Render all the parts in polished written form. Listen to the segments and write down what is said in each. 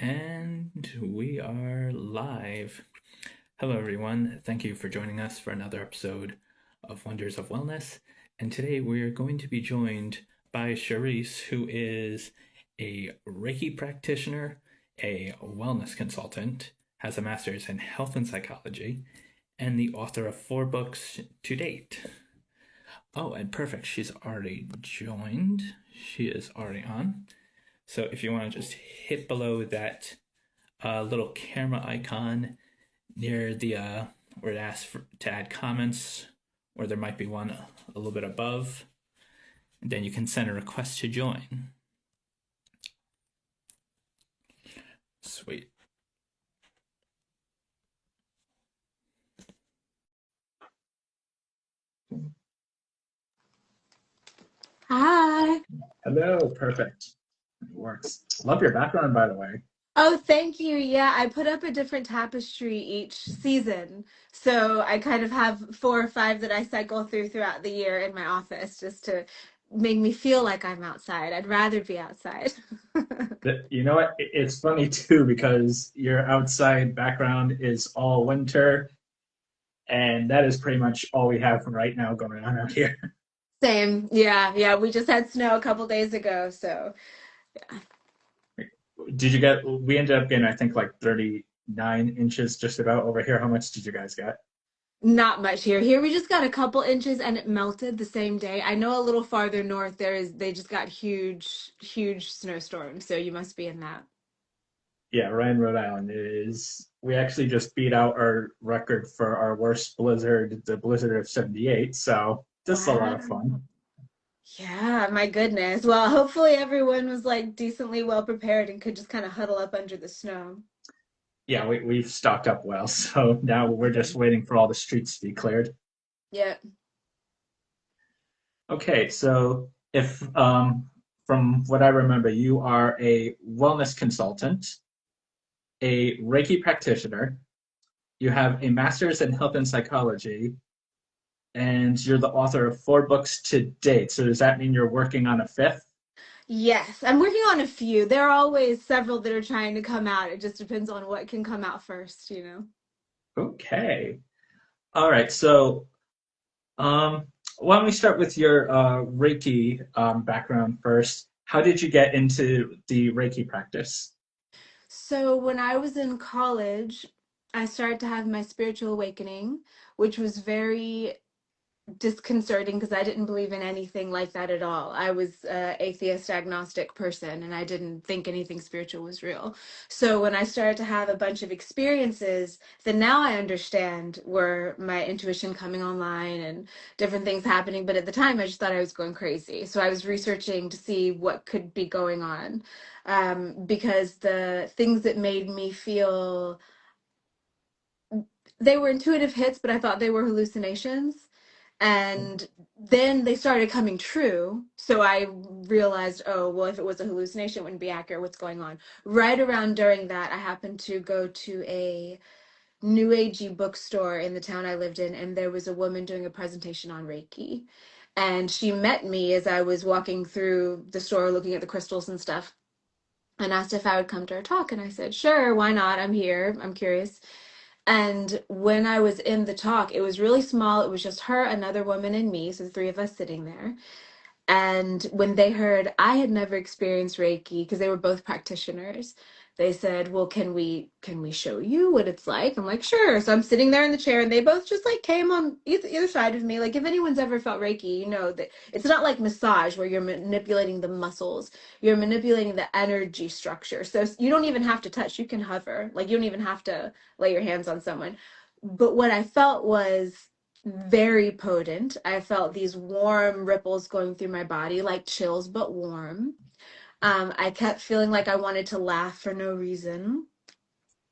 And we are live. Hello, everyone. Thank you for joining us for another episode of Wonders of Wellness. And today we are going to be joined by Charis, who is a Reiki practitioner, a wellness consultant, has a master's in health and psychology, and the author of 4 books to date. Oh, and perfect. She's already joined. She is already on. So if you want to just hit below that little camera icon near the where it asks to add comments, or there might be one a little bit above, and then you can send a request to join. Sweet. Hi. Hello, perfect. It works. Love your background, by the way. Oh, thank you. Yeah, I put up a different tapestry each season. So I kind of have 4 or 5 that I cycle throughout the year in my office just to make me feel like I'm outside. I'd rather be outside. You know what? It's funny too because your outside background is all winter, and that is pretty much all we have from right now going on out here. Same. Yeah. We just had snow a couple days ago, so yeah. Did you get? We ended up getting, I think, like 39 inches just about over here. How much did you guys get? Not much here. Here we just got a couple inches and it melted the same day. I know a little farther north they just got huge snowstorms, so you must be in that. Yeah, Ryan, Rhode Island is. We actually just beat out our record for our worst blizzard, the blizzard of '78. So just a lot of Wow. fun. Yeah, my goodness. Well, hopefully everyone was like decently well prepared and could just kind of huddle up under the snow. Yeah, we've stocked up well, so now we're just waiting for all the streets to be cleared. Yeah. Okay, so if from what I remember, you are a wellness consultant, a Reiki practitioner, you have a master's in health and psychology, and you're the author of 4 books to date. So does that mean you're working on a fifth? Yes, I'm working on a few. There are always several that are trying to come out. It just depends on what can come out first, you know. Okay. All right. So um, why don't we start with your Reiki background first? How did you get into the Reiki practice? So when I was in college, I started to have my spiritual awakening, which was very disconcerting because I didn't believe in anything like that at all. I was a atheist agnostic person and I didn't think anything spiritual was real. So when I started to have a bunch of experiences that now I understand were my intuition coming online and different things happening, but at the time I just thought I was going crazy. So I was researching to see what could be going on, because the things that made me feel, they were intuitive hits, but I thought they were hallucinations. And then they started coming true. So I realized, oh, well, if it was a hallucination, it wouldn't be accurate. What's going on? Right around during that, I happened to go to a new agey bookstore in the town I lived in, and there was a woman doing a presentation on Reiki. And she met me as I was walking through the store looking at the crystals and stuff and asked if I would come to her talk. And I said, sure, why not? I'm here. I'm curious. And when I was in the talk, it was really small. It was just her, another woman, and me. So the three of us sitting there. And when they heard I had never experienced Reiki, because they were both practitioners, they said, well, can we show you what it's like? I'm like, sure. So I'm sitting there in the chair and they both just like came on either side of me. Like if anyone's ever felt Reiki, you know that it's not like massage where you're manipulating the muscles. You're manipulating the energy structure. So you don't even have to touch. You can hover. Like you don't even have to lay your hands on someone. But what I felt was very potent. I felt these warm ripples going through my body, like chills, but warm. I kept feeling like I wanted to laugh for no reason.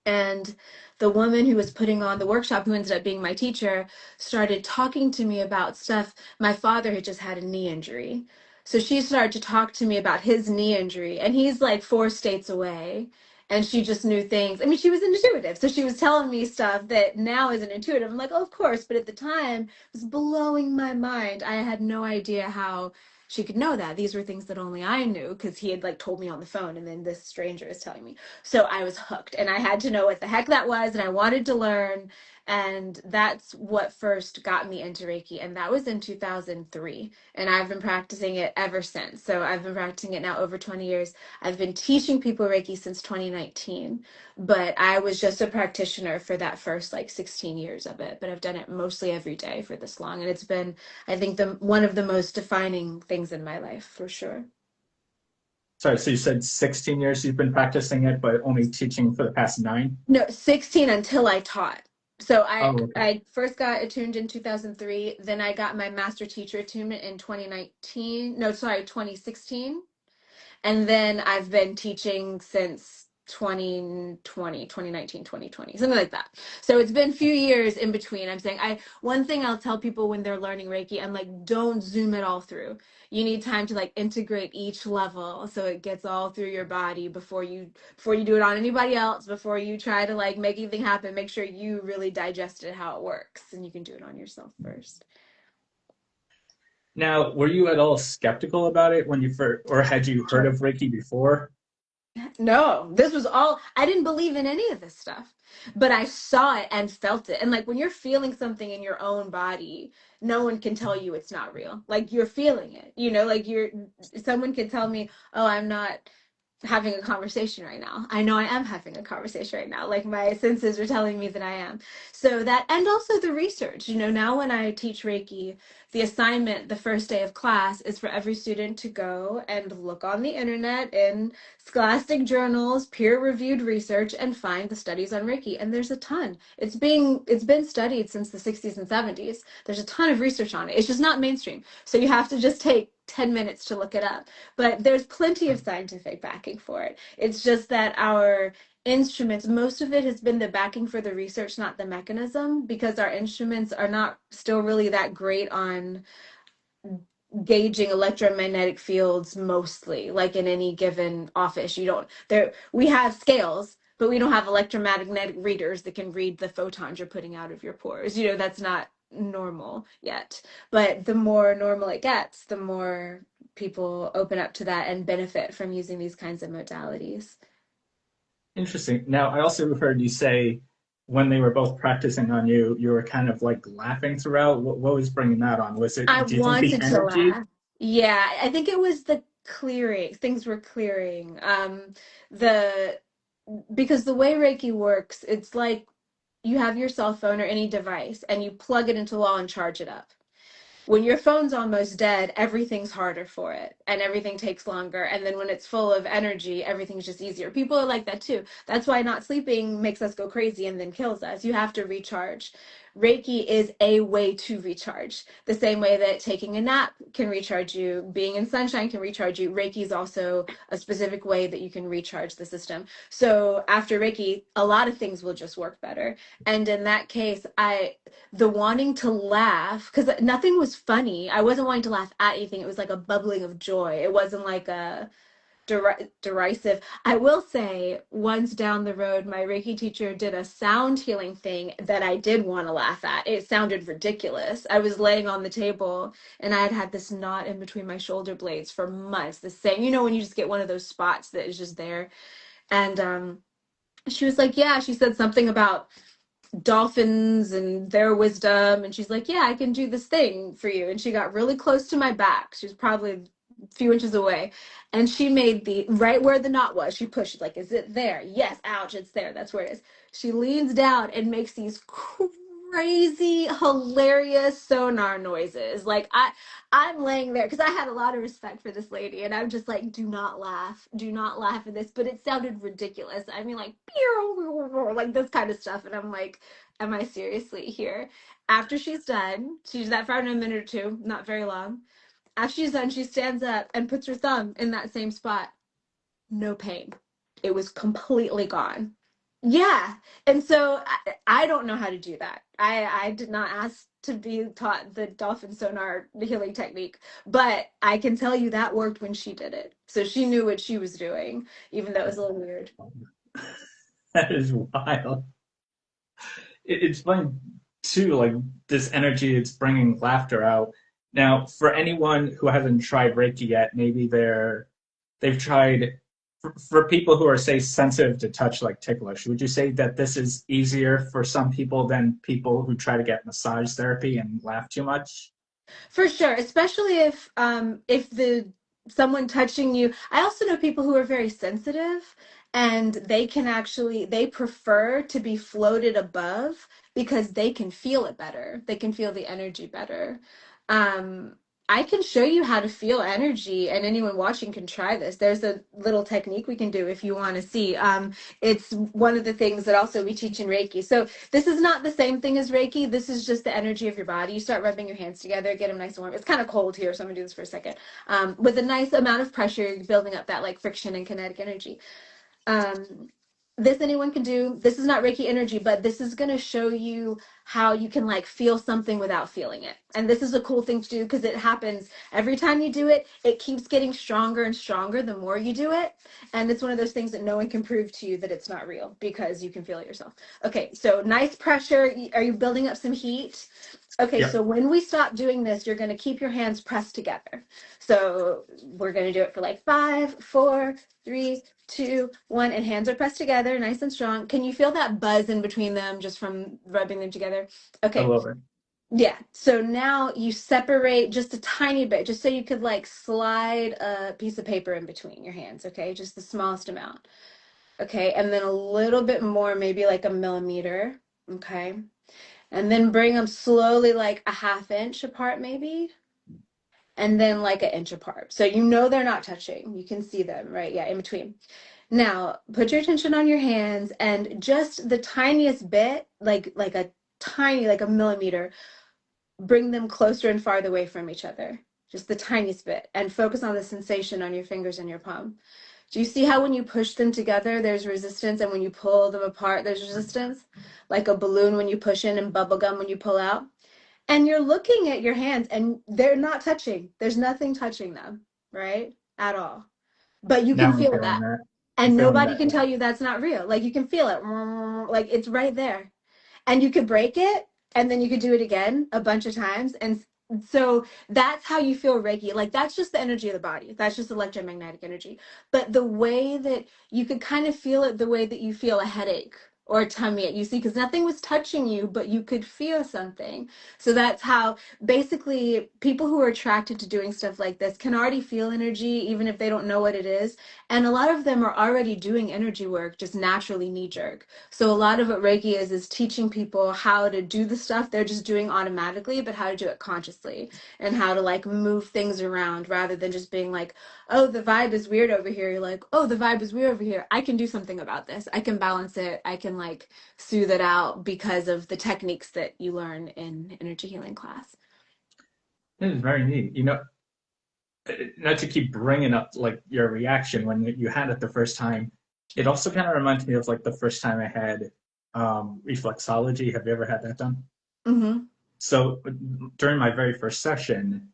And the woman who was putting on the workshop, who ended up being my teacher, started talking to me about stuff. My father had just had a knee injury. So she started to talk to me about his knee injury, and he's like 4 states away. And she just knew things. I mean, she was intuitive. So she was telling me stuff that now isn't intuitive. I'm like, oh, of course. But at the time, it was blowing my mind. I had no idea how she could know that. These were things that only I knew because he had like told me on the phone, and then this stranger is telling me. So I was hooked, and I had to know what the heck that was, and I wanted to learn. And that's what first got me into Reiki. And that was in 2003. And I've been practicing it ever since. So I've been practicing it now over 20 years. I've been teaching people Reiki since 2019, but I was just a practitioner for that first like 16 years of it. But I've done it mostly every day for this long. And it's been, I think, the one of the most defining things in my life for sure. Sorry, so you said 16 years you've been practicing it, but only teaching for the past 9? No, 16 until I taught. So I Oh, okay. I first got attuned in 2003, then I got my master teacher attunement in 2019. No, sorry, 2016. And then I've been teaching since 2020, 2019, 2020, something like that. So it's been a few years in between. I'm saying one thing I'll tell people when they're learning Reiki, I'm like, don't zoom it all through. You need time to like integrate each level so it gets all through your body before you do it on anybody else, before you try to like make anything happen. Make sure you really digested how it works, and you can do it on yourself first. Now, were you at all skeptical about it when you first, or had you heard Sure. of Reiki before? No, this was all, I didn't believe in any of this stuff, but I saw it and felt it. And like when you're feeling something in your own body, no one can tell you it's not real. Like you're feeling it, like someone can tell me, oh, I'm not having a conversation right now. I know I am having a conversation right now. Like my senses are telling me that I am. So that, and also the research, now when I teach Reiki, the assignment the first day of class is for every student to go and look on the internet in scholastic journals, peer-reviewed research, and find the studies on Reiki. And there's a ton. It's been studied since the 60s and 70s. There's a ton of research on it. It's just not mainstream. So you have to just take 10 minutes to look it up. But there's plenty of scientific backing for it. It's just that our instruments, most of it has been the backing for the research, not the mechanism, because our instruments are not still really that great on gauging electromagnetic fields mostly. Like in any given office, you don't there we have scales, but we don't have electromagnetic readers that can read the photons you're putting out of your pores. That's not normal yet. But the more normal it gets, the more people open up to that and benefit from using these kinds of modalities. Interesting. Now, I also heard you say when they were both practicing on you, you were kind of like laughing throughout. What was bringing that on? Was I it, do you think the wanted to energy? laugh. Yeah, I think it was the clearing. Things were clearing. The Because the way Reiki works, it's like you have your cell phone or any device and you plug it into the wall and charge it up. When your phone's almost dead, everything's harder for it and everything takes longer. And then when it's full of energy, everything's just easier. People are like that too. That's why not sleeping makes us go crazy and then kills us. You have to recharge. Reiki is a way to recharge. The same way that taking a nap can recharge you, being in sunshine can recharge you. Reiki is also a specific way that you can recharge the system. So after Reiki, a lot of things will just work better. And in that case, the wanting to laugh, because nothing was funny. I wasn't wanting to laugh at anything. It was like a bubbling of joy. It wasn't like a derisive. I will say, once down the road, my Reiki teacher did a sound healing thing that I did want to laugh at. It sounded ridiculous. I was laying on the table and I had had this knot in between my shoulder blades for months. The same, when you just get one of those spots that is just there. And she was like, yeah, she said something about dolphins and their wisdom, and she's like, yeah, I can do this thing for you. And she got really close to my back. She was probably a few inches away, and she made the right where the knot was, she pushed. She's like, is it there? Yes. Ouch, it's there. That's where it is. She leans down and makes these crazy hilarious sonar noises. Like I'm laying there because I had a lot of respect for this lady, and I'm just like, do not laugh at this. But it sounded ridiculous. I mean, like, like this kind of stuff, and I'm like, am I seriously here? After she's done, she did that for a minute or two, not very long. After she's done, she stands up and puts her thumb in that same spot. No pain. It was completely gone. Yeah. And so I don't know how to do that. I did not ask to be taught the dolphin sonar healing technique, but I can tell you that worked when she did it. So she knew what she was doing, even though it was a little weird. That is wild. It's funny too, like this energy, it's bringing laughter out. Now, for anyone who hasn't tried Reiki yet, maybe they've tried for people who are, say, sensitive to touch, like ticklish. Would you say that this is easier for some people than people who try to get massage therapy and laugh too much? For sure, especially if the someone touching you. I also know people who are very sensitive and they can actually they prefer to be floated above because they can feel it better. They can feel the energy better. Um I can show you how to feel energy, and anyone watching can try this. There's a little technique we can do if you want to see. It's one of the things that also we teach in Reiki. So this is not the same thing as Reiki. This is just the energy of your body. You start rubbing your hands together, get them nice and warm. It's kind of cold here, so I'm gonna do this for a second. With a nice amount of pressure, you're building up that like friction and kinetic energy. um, this anyone can do. This is not Reiki energy, but this is going to show you how you can like feel something without feeling it. And this is a cool thing to do because it happens every time you do it. It keeps getting stronger and stronger the more you do it. And it's one of those things that no one can prove to you that it's not real because you can feel it yourself. Okay, so nice pressure. Are you building up some heat? Okay, Yeah, so when we stop doing this, you're going to keep your hands pressed together. So we're going to do it for like 5, 4, 3, 2, 1, and hands are pressed together, nice and strong. Can you feel that buzz in between them just from rubbing them together? a Okay, little bit. yeah. So now you separate just a tiny bit, just so you could like slide a piece of paper in between your hands, okay? Just the smallest amount. Okay, and then a little bit more, maybe like a millimeter, okay? And then bring them slowly like a half inch apart, maybe, and then like an inch apart. So you know they're not touching. You can see them, right? Yeah, in between. Now, put your attention on your hands and just the tiniest bit, like a tiny, like a millimeter, bring them closer and farther away from each other. Just the tiniest bit, and focus on the sensation on your fingers and your palm. Do you see how when you push them together, there's resistance, and when you pull them apart, there's resistance? Like a balloon when you push in and bubble gum when you pull out. And you're looking at your hands and they're not touching. There's nothing touching them, right? At all. But you can Now I'm feel feeling that. that. I'm And feeling nobody that. can tell you that's not real. Like you can feel it. Like it's right there. And you could break it and then you could do it again a bunch of times. And so that's how you feel Reiki. Like that's just the energy of the body. That's just electromagnetic energy. But the way that you could kind of feel it the way that you feel a headache or a tummy ache, you see, because nothing was touching you, but you could feel something. So that's how basically people who are attracted to doing stuff like this can already feel energy, even if they don't know what it is. And a lot of them are already doing energy work just naturally knee jerk. So a lot of what Reiki is teaching people how to do the stuff they're just doing automatically, but how to do it consciously and how to like move things around rather than just being like, oh, the vibe is weird over here. You're like, oh, the vibe is weird over here. I can do something about this. I can balance it. I can like soothe it out because of the techniques that you learn in energy healing class. It is very neat. Not to keep bringing up like your reaction when you had it the first time, it also kind of reminds me of like the first time I had reflexology. Have you ever had that done? Mm-hmm. So during my very first session,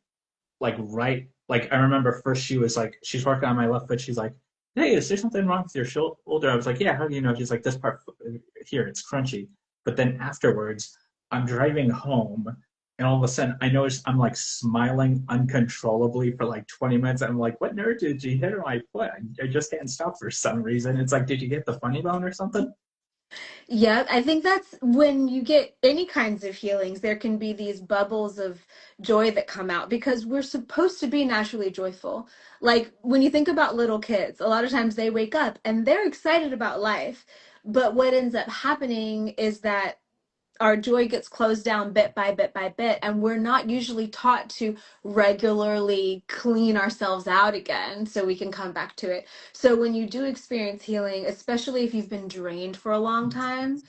like I remember first she was like she's working on my left foot. She's like, "Hey, is there something wrong with your shoulder?" I was like, "Yeah, how do you know?" She's like, "This part here, it's crunchy." But then afterwards, I'm driving home, and all of a sudden, I notice I'm like smiling uncontrollably for like 20 minutes. I'm like, "What nerve did you hit on my foot? I just can't stop for some reason." It's like, "Did you get the funny bone or something?" Yeah, I think that's when you get any kinds of healings, there can be these bubbles of joy that come out because we're supposed to be naturally joyful. Like when you think about little kids, a lot of times they wake up and they're excited about life. But what ends up happening is that our joy gets closed down bit by bit by bit, and we're not usually taught to regularly clean ourselves out again so we can come back to it. So when you do experience healing, especially if you've been drained for a long time,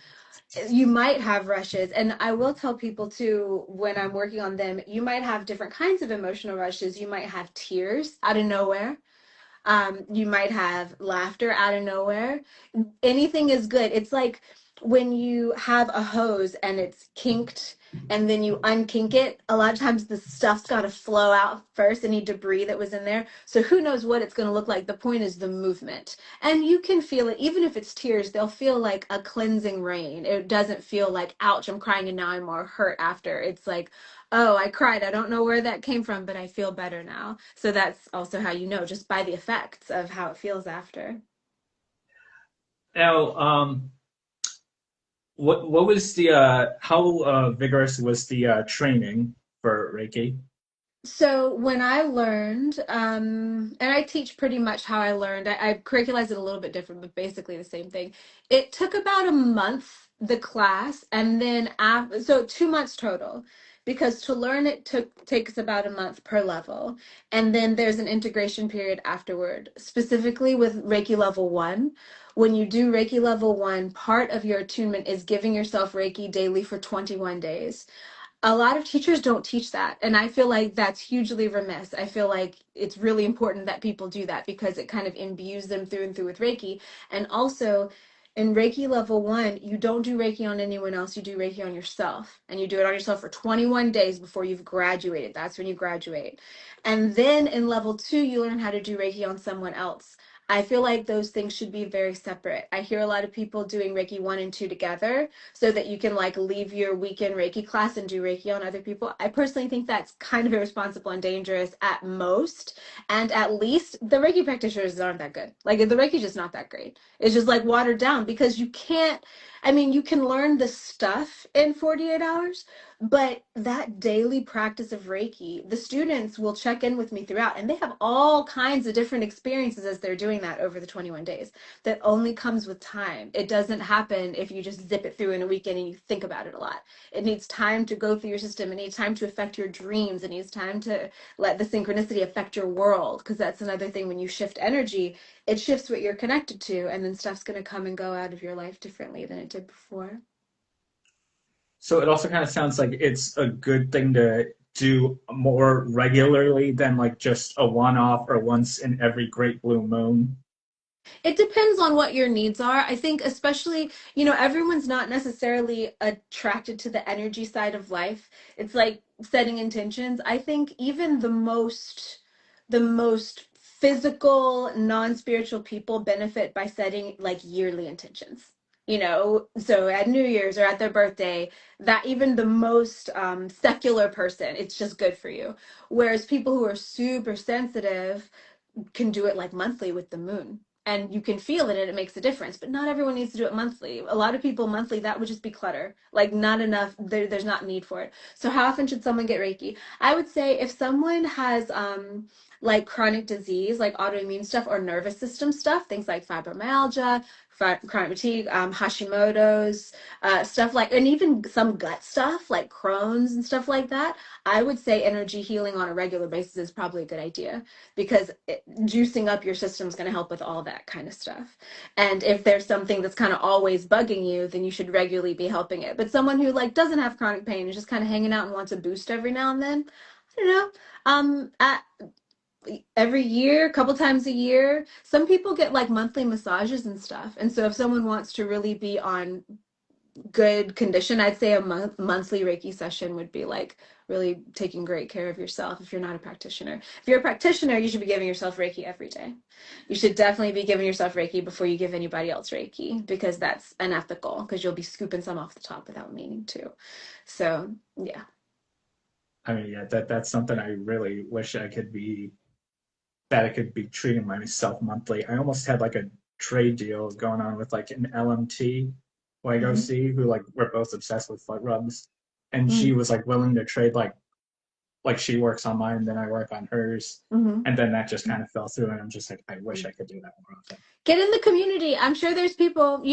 you might have rushes. And I will tell people too, when I'm working on them, you might have different kinds of emotional rushes. You might have tears out of nowhere. You might have laughter out of nowhere. Anything is good. It's like when you have a hose and it's kinked and then you unkink it, a lot of times the stuff's got to flow out first, any debris that was in there. So who knows what it's going to look like. The point is the movement. And you can feel it, even if it's tears, they'll feel like a cleansing rain. It doesn't feel like, ouch, I'm crying and now I'm more hurt after. It's like, oh, I cried. I don't know where that came from, but I feel better now. So that's also how you know, just by the effects of how it feels after. Now, what was the how vigorous was the training for Reiki? So when I learned, and I teach pretty much how I learned, I curriculized it a little bit different, but basically the same thing. It took about a month, the class, and then after, so 2 months total, because to learn it takes about a month per level, and then there's an integration period afterward. Specifically with Reiki level 1, when you do Reiki level 1, part of your attunement is giving yourself Reiki daily for 21 days. A lot of teachers don't teach that, and I feel like that's hugely remiss. I feel like it's really important that people do that because it kind of imbues them through and through with Reiki. And also, in Reiki level 1, you don't do Reiki on anyone else, you do Reiki on yourself, and you do it on yourself for 21 days before you've graduated. That's when you graduate. And then in level 2, you learn how to do Reiki on someone else. I feel like those things should be very separate. I hear a lot of people doing Reiki 1 and 2 together so that you can like leave your weekend Reiki class and do Reiki on other people. I personally think that's kind of irresponsible and dangerous at most. And at least the Reiki practitioners aren't that good. Like the Reiki just not that great. It's just like watered down because you can't, I mean, you can learn the stuff in 48 hours, but that daily practice of Reiki, the students will check in with me throughout, and they have all kinds of different experiences as they're doing that over the 21 days. That only comes with time. It doesn't happen if you just zip it through in a weekend and you think about it a lot. It needs time to go through your system. It needs time to affect your dreams. It needs time to let the synchronicity affect your world. Because that's another thing, when you shift energy, it shifts what you're connected to, and then stuff's going to come and go out of your life differently than it did before. So it also kind of sounds like it's a good thing to do more regularly than like just a one-off or once in every great blue moon. It depends on what your needs are. I think, especially, everyone's not necessarily attracted to the energy side of life. It's like setting intentions. I think even the most physical, non-spiritual people benefit by setting like yearly intentions. So at New Year's or at their birthday, that even the most secular person, it's just good for you. Whereas people who are super sensitive can do it like monthly with the moon, and you can feel it and it makes a difference, but not everyone needs to do it monthly. A lot of people monthly, that would just be clutter, like not enough, there's not need for it. So how often should someone get Reiki? I would say if someone has like chronic disease, like autoimmune stuff or nervous system stuff, things like fibromyalgia, chronic fatigue, Hashimoto's, stuff like, and even some gut stuff like Crohn's and stuff like that, I would say energy healing on a regular basis is probably a good idea, because juicing up your system is going to help with all that kind of stuff. And if there's something that's kind of always bugging you, then you should regularly be helping it. But someone who like doesn't have chronic pain is just kind of hanging out and wants a boost every now and then, I don't know. Every year, a couple times a year, some people get like monthly massages and stuff. And so if someone wants to really be on good condition, I'd say a monthly Reiki session would be like really taking great care of yourself if you're not a practitioner. If you're a practitioner, you should be giving yourself Reiki every day. You should definitely be giving yourself Reiki before you give anybody else Reiki, because that's unethical, because you'll be scooping some off the top without meaning to. So, yeah. I mean, yeah, that's something I really wish I could be that I could be treating myself monthly. I almost had like a trade deal going on with like an LMT who I go Mm-hmm. see, who like we're both obsessed with foot rubs, and she Mm-hmm. was like willing to trade like she works on mine, then I work on hers, Mm-hmm. and then that just kind of fell through, and I'm just like, I wish I could do that more often. Get in the community. I'm sure there's people,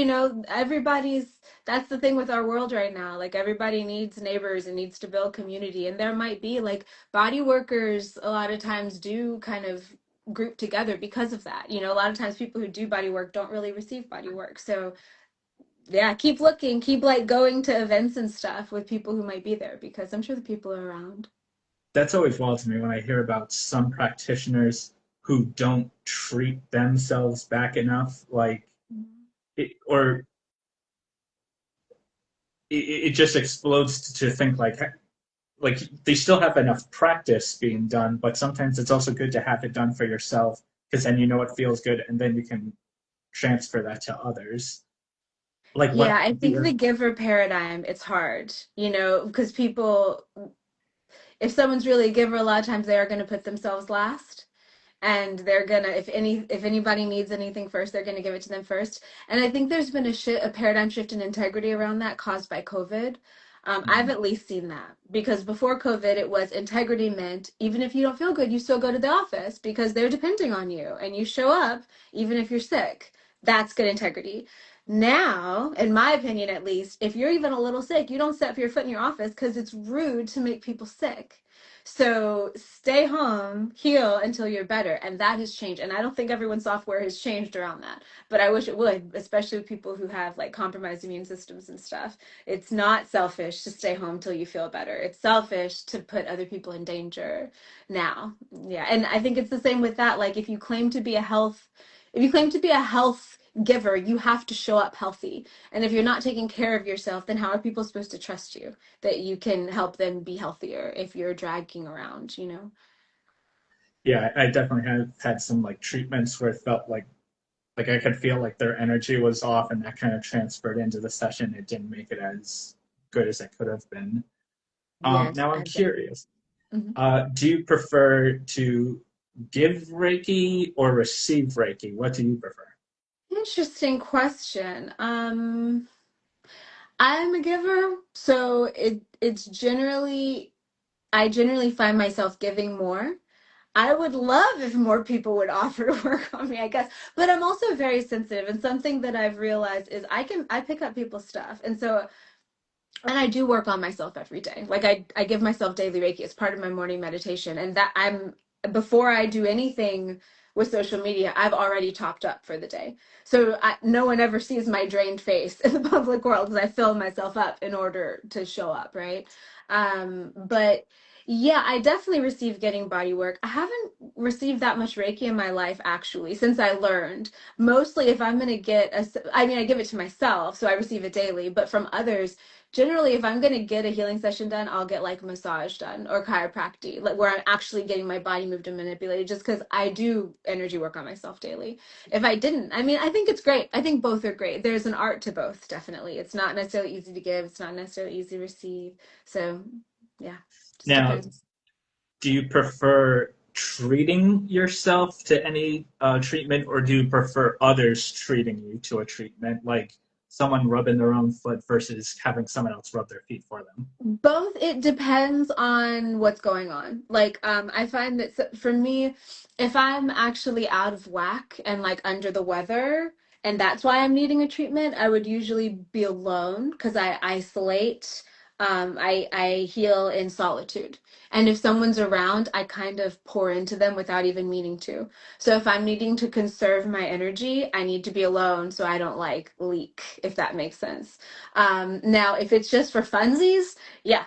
everybody's, that's the thing with our world right now. Like everybody needs neighbors and needs to build community. And there might be like body workers a lot of times do kind of group together because of that. A lot of times people who do body work don't really receive body work. So yeah, keep looking, keep like going to events and stuff with people who might be there, because I'm sure the people are around. That's always wild to me when I hear about some practitioners who don't treat themselves back enough, like or it just explodes to think like they still have enough practice being done, but sometimes it's also good to have it done for yourself because then you know it feels good, and then you can transfer that to others. Like Yeah, what I do think you, the giver paradigm, it's hard, because people, if someone's really a giver, a lot of times they are going to put themselves last. And they're gonna, if anybody needs anything first, they're gonna give it to them first. And I think there's been a paradigm shift in integrity around that caused by COVID. I've at least seen that, because before COVID it was integrity meant even if you don't feel good, you still go to the office because they're depending on you, and you show up even if you're sick. That's good integrity. Now, in my opinion at least, if you're even a little sick, you don't set your foot in your office because it's rude to make people sick. So stay home, heal until you're better. And that has changed. And I don't think everyone's software has changed around that. But I wish it would, especially with people who have like compromised immune systems and stuff. It's not selfish to stay home till you feel better. It's selfish to put other people in danger now. Yeah. And I think it's the same with that. Like if you claim to be a health giver, you have to show up healthy. And if you're not taking care of yourself, then how are people supposed to trust you that you can help them be healthier if you're dragging around? yeah, I definitely have had some like treatments where it felt like I could feel like their energy was off, and that kind of transferred into the session. It didn't make it as good as it could have been. Yes, Now I'm I've been. curious. Mhm. Do you prefer to give Reiki or receive Reiki? What do you prefer? Interesting question. I'm a giver, so it's generally I generally find myself giving more. I would love if more people would offer to work on me, I guess. But I'm also very sensitive, and something that I've realized is I pick up people's stuff. And I do work on myself every day. Like I give myself daily Reiki as part of my morning meditation. And that I'm before I do anything with social media, I've already topped up for the day. So no one ever sees my drained face in the public world because I fill myself up in order to show up, right? But yeah, I definitely receive getting body work. I haven't received that much Reiki in my life actually since I learned. Mostly if I'm going to I mean, I give it to myself, so I receive it daily, but from others, generally if I'm going to get a healing session done, I'll get like massage done or chiropractic, like where I'm actually getting my body moved and manipulated, just because I do energy work on myself daily. If I didn't, I mean, I think it's great. I think both are great. There's an art to both, definitely. It's not necessarily easy to give, it's not necessarily easy to receive. So yeah, just Now, depends. do you prefer treating yourself to any treatment, or do you prefer others treating you to a treatment, like someone rubbing their own foot versus having someone else rub their feet for them? Both. It depends on what's going on. Like I find that for me, if I'm actually out of whack and like under the weather, and that's why I'm needing a treatment, I would usually be alone because I isolate. I heal in solitude. And if someone's around, I kind of pour into them without even meaning to. So if I'm needing to conserve my energy, I need to be alone so I don't like leak, if that makes sense. Now if it's just for funsies, yeah,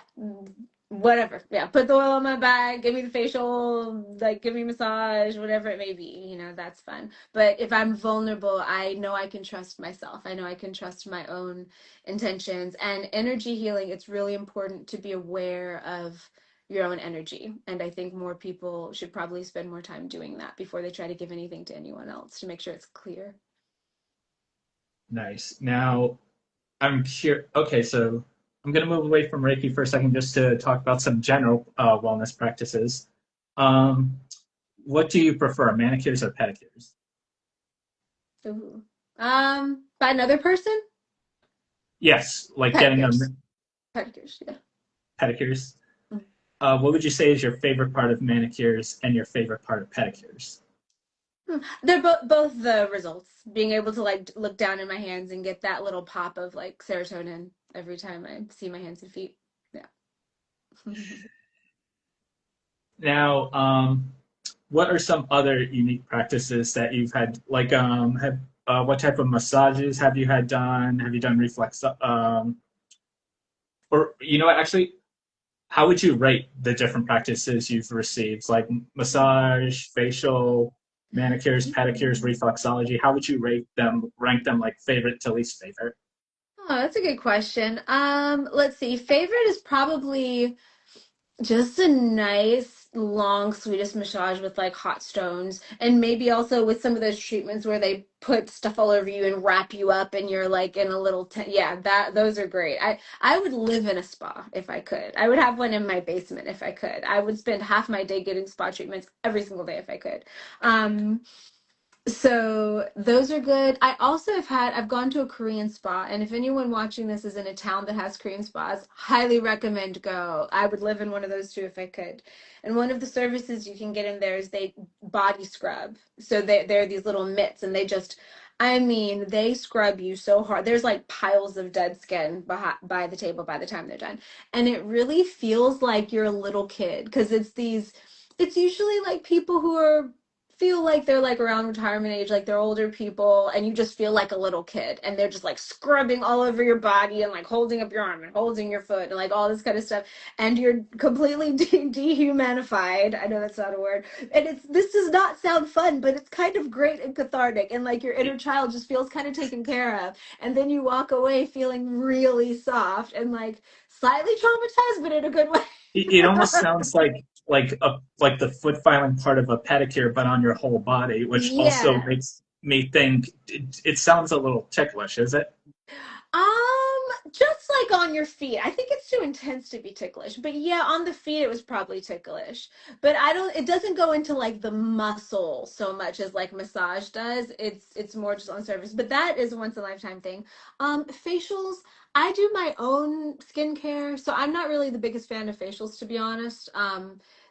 whatever. Yeah, put the oil on my back, give me the facial, like give me massage, whatever it may be. That's fun. But if I'm vulnerable, I know I can trust myself. I know I can trust my own intentions. And energy healing, it's really important to be aware of your own energy. And I think more people should probably spend more time doing that before they try to give anything to anyone else to make sure it's clear. Nice. Now, I'm curious. Okay, so I'm going to move away from Reiki for a second just to talk about some general wellness practices. Um, what do you prefer, manicures or pedicures? Ooh. By another person? Yes, like getting a Pedicures. Pedicures, yeah. pedicures. Mm. What would you say is your favorite part of manicures and your favorite part of pedicures? They're both the results. Being able to like look down in my hands and get that little pop of like serotonin every time I see my hands and feet. Yeah. Now, what are some other unique practices that you've had? Like, have what type of massages have you had done? Have you done reflex? Or you know what? Actually, how would you rate the different practices you've received, like massage, facial, manicures, pedicures, reflexology? How would you rate them, rank them like favorite to least favorite? that's a good question. Let's see. Favorite is probably just a nice long Swedish massage with like hot stones, and maybe also with some of those treatments where they put stuff all over you and wrap you up and you're like in a little tent. Yeah, that those are great. I would live in a spa if I could. I would have one in my basement if I could. I would spend half my day getting spa treatments every single day if I could. Um so those are good. I also I've gone to a Korean spa, and if anyone watching this is in a town that has Korean spas, highly recommend go. I would live in one of those too if I could. And one of the services you can get in there is they body scrub. So they're these little mitts, and I mean, they scrub you so hard. There's like piles of dead skin by the table by the time they're done. And it really feels like you're a little kid because it's usually like people who are feel like they're like around retirement age, like they're older people, and you just feel like a little kid, and they're just like scrubbing all over your body and like holding up your arm and holding your foot and like all this kind of stuff, and you're completely dehumanified. I know that's not a word, and this does not sound fun, but it's kind of great and cathartic, and like your inner child just feels kind of taken care of, and then you walk away feeling really soft and like slightly traumatized, but in a good way. It almost sounds like the foot filing part of a pedicure, but on your whole body, which also Yeah. makes me think it sounds a little ticklish, is it? Just like on your feet. I think it's too intense to be ticklish. But yeah, on the feet it was probably ticklish. But it doesn't go into like the muscle so much as like massage does. It's more just on surface. But that is a once in a lifetime thing. Facials, I do my own skincare, so I'm not really the biggest fan of facials to be honest.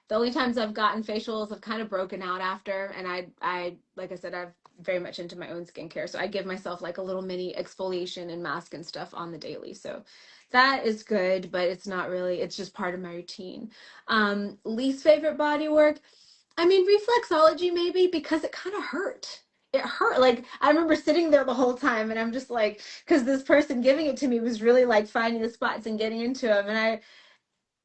The only times I've gotten facials, I've kind of broken out after, and I like I said, I've very much into my own skincare. So I give myself like a little mini exfoliation and mask and stuff on the daily. So that is good, but it's not really, it's just part of my routine. Least favorite body work. I mean, reflexology maybe because it kind of hurt. It hurt. Like I remember sitting there the whole time and I'm just like, because this person giving it to me was really like finding the spots and getting into them. And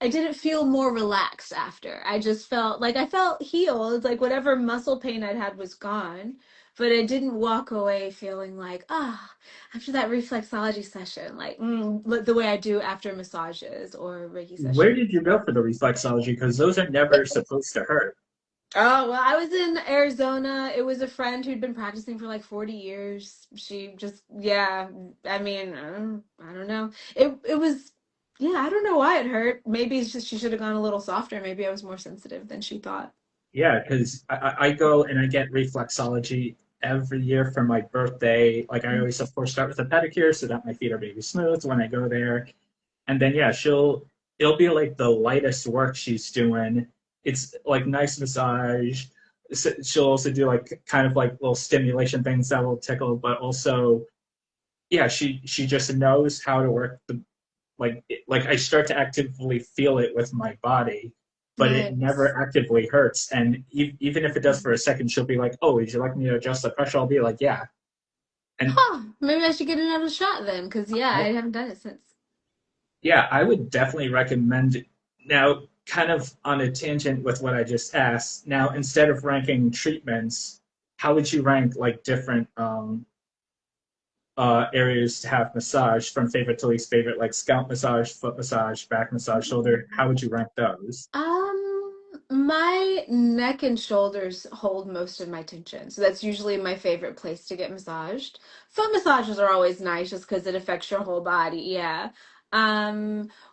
I didn't feel more relaxed after. I just felt like I felt healed, like whatever muscle pain I'd had was gone, but I didn't walk away feeling like, after that reflexology session, like the way I do after massages or Reiki Where session. did you go for the reflexology? Because those are never supposed to hurt. Oh, well, I was in Arizona. It was a friend who'd been practicing for like 40 years. She just, yeah, I mean, I don't know. It was, yeah, I don't know why it hurt. Maybe it's just she should have gone a little softer. Maybe I was more sensitive than she thought. Yeah, because I go and I get reflexology every year for my birthday. Like I always, of course, start with a pedicure so that my feet are baby smooth when I go there. And then yeah, it'll be like the lightest work she's doing. It's like nice massage. She'll also do like kind of like little stimulation things that will tickle, but also yeah, she just knows how to work the like I start to actively feel it with my body, but it Nice. never actively hurts. And even if it does for a second, she'll be like, "Oh, would you like me to adjust the pressure?" I'll be like, "Yeah." And Huh. Maybe I should get another shot then, because yeah, I, I haven't done it since. yeah, I would definitely recommend it. Now, kind of on a tangent with what I just asked. Now, instead of ranking treatments, how would you rank like different areas to have massage from favorite to least favorite, like scalp massage, foot massage, back massage, shoulder? How would you rank those? My neck and shoulders hold most of my tension, so that's usually my favorite place to get massaged. Foot massages are always nice just because it affects your whole body. Yeah.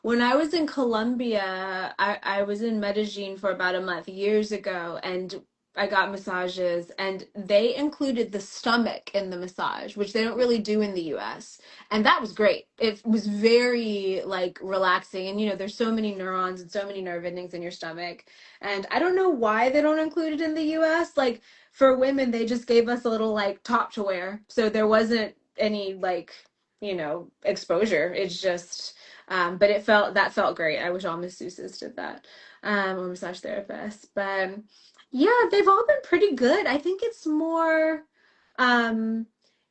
When I was in Colombia, I was in Medellin for about a month years ago, and I got massages, and they included the stomach in the massage, which they don't really do in the US. And that was great. It was very like relaxing, and there's so many neurons and so many nerve endings in your stomach, and I don't know why they don't include it in the US. Like for women, they just gave us a little like top to wear. So there wasn't any like, exposure. It's just but that felt great. I wish all masseuses did that. Or massage therapists. But yeah, they've all been pretty good. I think it's more um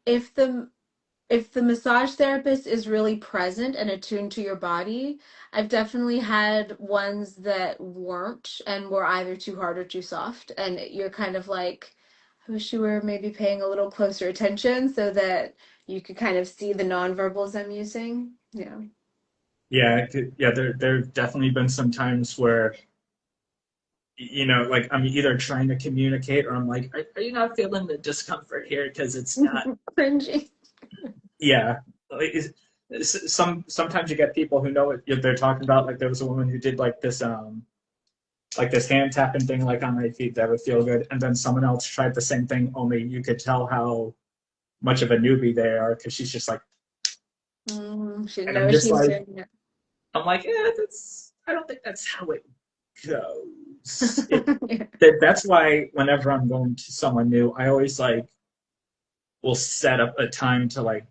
if the massage therapist is really present and attuned to your body. I've definitely had ones that weren't and were either too hard or too soft. And you're kind of like, I wish you were maybe paying a little closer attention so that you could kind of see the nonverbals I'm using. Yeah. Yeah, there have definitely been some times where, like I'm either trying to communicate or I'm like, are you not feeling the discomfort here? Because it's not, Cringy. yeah. Like, sometimes you get people who know what they're talking about. Like there was a woman who did like this hand tapping thing like on my feet that would feel good, and then someone else tried the same thing, only you could tell how much of a newbie they are because she's just like, She didn't and know I'm what just she's like, doing. I'm like, yeah, that's I don't think that's how it goes. Yeah. That's why whenever I'm going to someone new, I always like will set up a time to like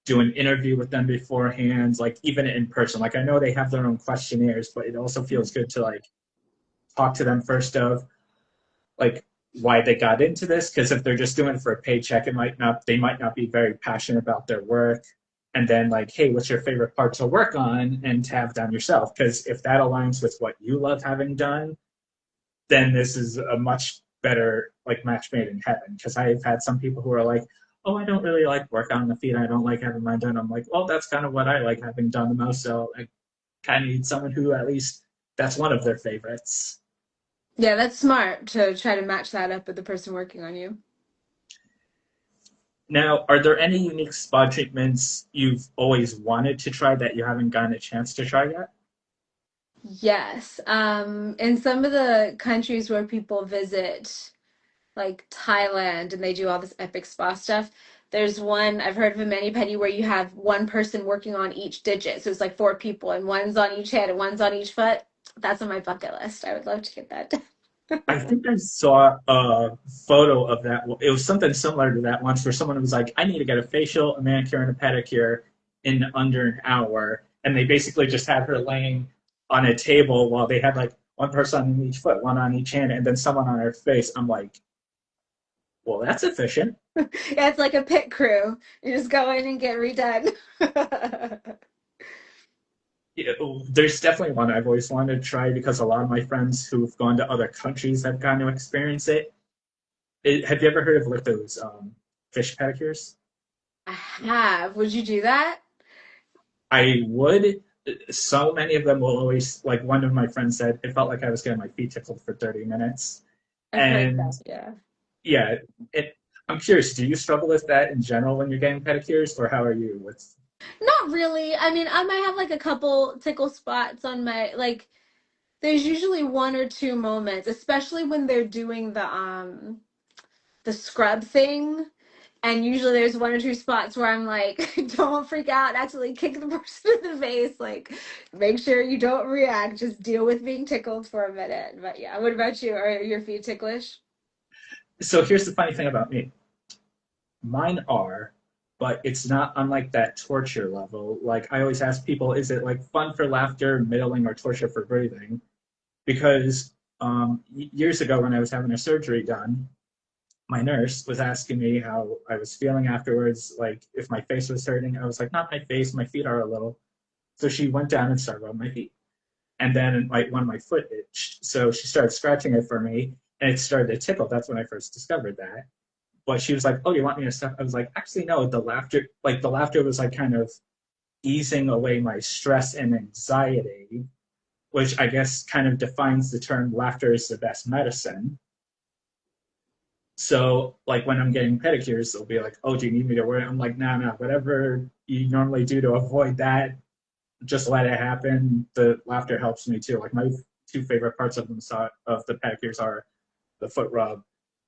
do an interview with them beforehand, like even in person. Like I know they have their own questionnaires, but it also feels good to like talk to them first of like why they got into this. Because if they're just doing it for a paycheck, they might not be very passionate about their work. And then like, hey, what's your favorite part to work on and to have done yourself? Because if that aligns with what you love having done, then this is a much better like match made in heaven. Because I've had some people who are like, oh, I don't really like work on the feet. I don't like having mine done. I'm like, well, that's kind of what I like having done the most. So I kind of need someone who at least that's one of their favorites. Yeah, that's smart to try to match that up with the person working on you. Now, are there any unique spa treatments you've always wanted to try that you haven't gotten a chance to try yet? Yes. In some of the countries where people visit, like Thailand, and they do all this epic spa stuff, there's one I've heard of a mani-pedi where you have one person working on each digit. So it's like four people, and one's on each hand and one's on each foot. That's on my bucket list. I would love to get that I done. think I saw a photo of that. It was something similar to that once where someone was like, I need to get a facial, a manicure, and a pedicure in under an hour. And they basically just had her laying on a table while they had like one person on each foot, one on each hand, and then someone on her face. I'm like, well, that's efficient. Yeah, it's like a pit crew. You just go in and get redone. Yeah, there's definitely one I've always wanted to try because a lot of my friends who've gone to other countries have gotten to experience it. Have you ever heard of like those fish pedicures? I have. Would you do that? I would. So many of them will always like. One of my friends said it felt like I was getting my feet tickled for 30 minutes, I've heard and that, yeah. yeah, it. I'm curious. Do you struggle with that in general when you're getting pedicures, or how are you with? Not really. I mean, I might have like a couple tickle spots on my like there's usually one or two moments, especially when they're doing the scrub thing. And usually there's one or two spots where I'm like, don't freak out, actually kick the person in the face. Like, make sure you don't react. Just deal with being tickled for a minute. But yeah, what about you? Are your feet ticklish? So here's the funny thing about me. Mine are, but it's not unlike that torture level. Like I always ask people, is it like fun for laughter, middling, or torture for breathing? Because years ago when I was having a surgery done, my nurse was asking me how I was feeling afterwards, like if my face was hurting. I was like, not my face, my feet are a little. So she went down and started rubbing my feet. And then like one of my foot itched. So she started scratching it for me and it started to tickle. That's when I first discovered that. But she was like, oh, you want me to stop? I was like, actually, no, the laughter was like kind of easing away my stress and anxiety, which I guess kind of defines the term laughter is the best medicine. So like when I'm getting pedicures, they'll be like, "Oh, do you need me to wear it?" I'm like, "No, no, whatever you normally do to avoid that, just let it happen." The laughter helps me too. Like my two favorite parts of the pedicures are the foot rub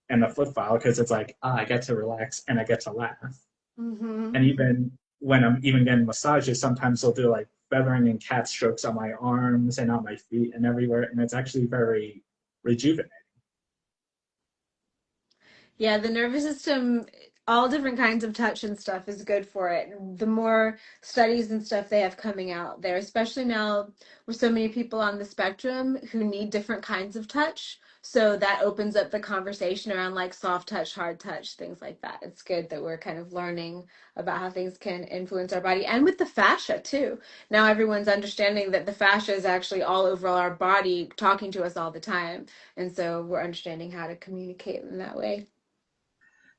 and the foot file because it's like I get to relax and I get to laugh. Mm-hmm. And even when I'm even getting massages, sometimes they'll do like feathering and cat strokes on my arms and on my feet and everywhere, and it's actually very rejuvenating. Yeah, the nervous system, all different kinds of touch and stuff is good for it. The more studies and stuff they have coming out there, especially now with so many people on the spectrum who need different kinds of touch. So that opens up the conversation around like soft touch, hard touch, things like that. It's good that we're kind of learning about how things can influence our body and with the fascia too. Now everyone's understanding that the fascia is actually all over our body talking to us all the time. And so we're understanding how to communicate in that way.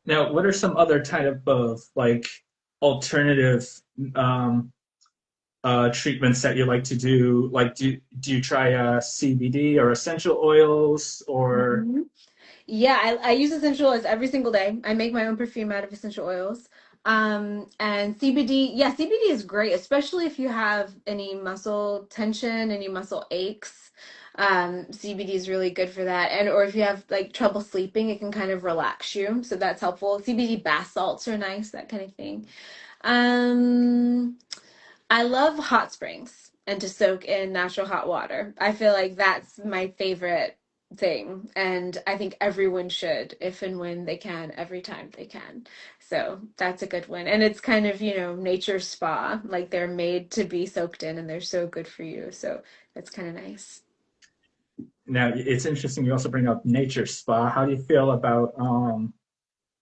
Now, what are some other type of like? alternative um, treatments that you like to do? Like, do you try CBD or essential oils or? Mhm. Yeah, I use essential oils every single day. I make my own perfume out of essential oils. And CBD, yeah, CBD is great, especially if you have any muscle tension, any muscle aches. CBD is really good for that. And or if you have like trouble sleeping, it can kind of relax you. So that's helpful. CBD bath salts are nice, that kind of thing. Um, I love hot springs and to soak in natural hot water. I feel like that's my favorite thing. And I think everyone should, if and when they can, every time they can. So that's a good one. And it's kind of, nature spa. Like they're made to be soaked in and they're so good for you. So that's kind of nice. Now, it's interesting. You also bring up nature spa. How do you feel about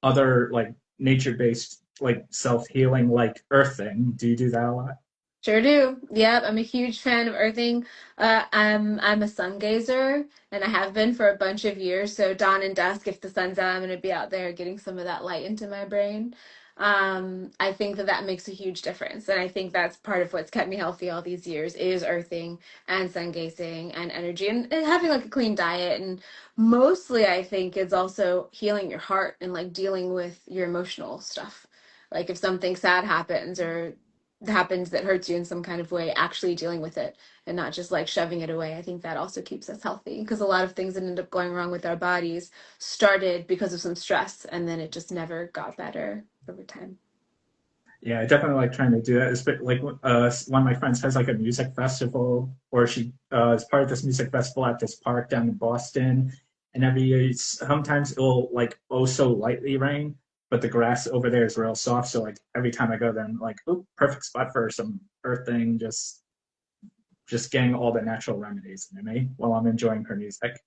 other like nature-based like self-healing, like earthing? Do you do that a lot? Sure do. Yep, I'm a huge fan of earthing. I'm a sun gazer, and I have been for a bunch of years. So dawn and dusk, if the sun's out, I'm going to be out there getting some of that light into my brain. I think that that makes a huge difference, and I think that's part of what's kept me healthy all these years is earthing and sun gazing and energy and having like a clean diet. And mostly, I think it's also healing your heart and like dealing with your emotional stuff. Like if something sad happens or happens that hurts you in some kind of way, actually dealing with it and not just like shoving it away. I think that also keeps us healthy because a lot of things that end up going wrong with our bodies started because of some stress and then it just never got better over time. Yeah, I definitely like trying to do that. It's like one of my friends has like a music festival, or she is part of this music festival at this park down in Boston. And every year, sometimes it'll like oh so lightly rain, but the grass over there is real soft. So like every time I go there, I'm like, oh, perfect spot for some earthing, just getting all the natural remedies in me while I'm enjoying her music.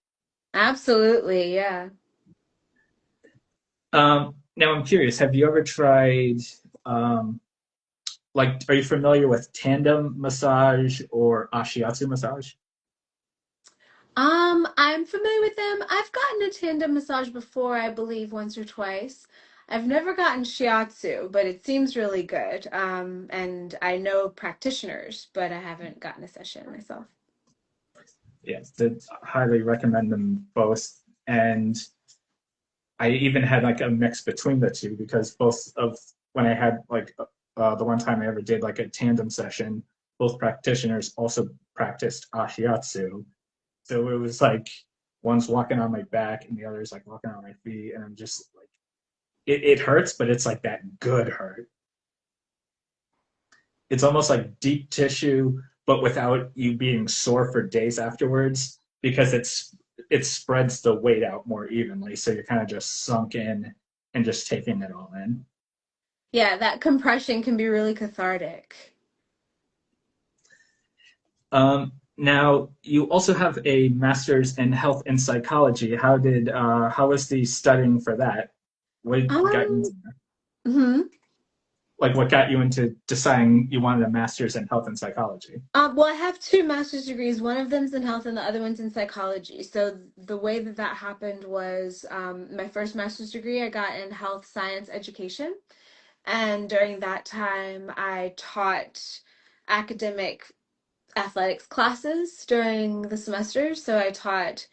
Absolutely, yeah. Now I'm curious, have you ever tried um, like, are you familiar with tandem massage or ashiatsu massage? I'm familiar with them. I've gotten a tandem massage before, I believe, once or twice. I've never gotten shiatsu, but it seems really good. And I know practitioners, but I haven't gotten a session myself. Yes, I highly recommend them both. And I even had like a mix between the two because both of when I had like the one time I ever did like a tandem session, both practitioners also practiced ashiatsu. So it was like one's walking on my back and the other's like walking on my feet, and I'm just like it hurts, but it's like that good hurt. It's almost like deep tissue, but without you being sore for days afterwards because it spreads the weight out more evenly. So you're kind of just sunk in and just taking it all in. Yeah, that compression can be really cathartic. Now you also have a master's in health and psychology. How was the studying for that? What got you Um, into that? mhm. Like what got you into deciding you wanted a master's in health and psychology? Well, I have two master's degrees. One of them's in health and the other one's in psychology. So the way that that happened was my first master's degree I got in health science education. And during that time, I taught academic athletics classes during the semester. So I taught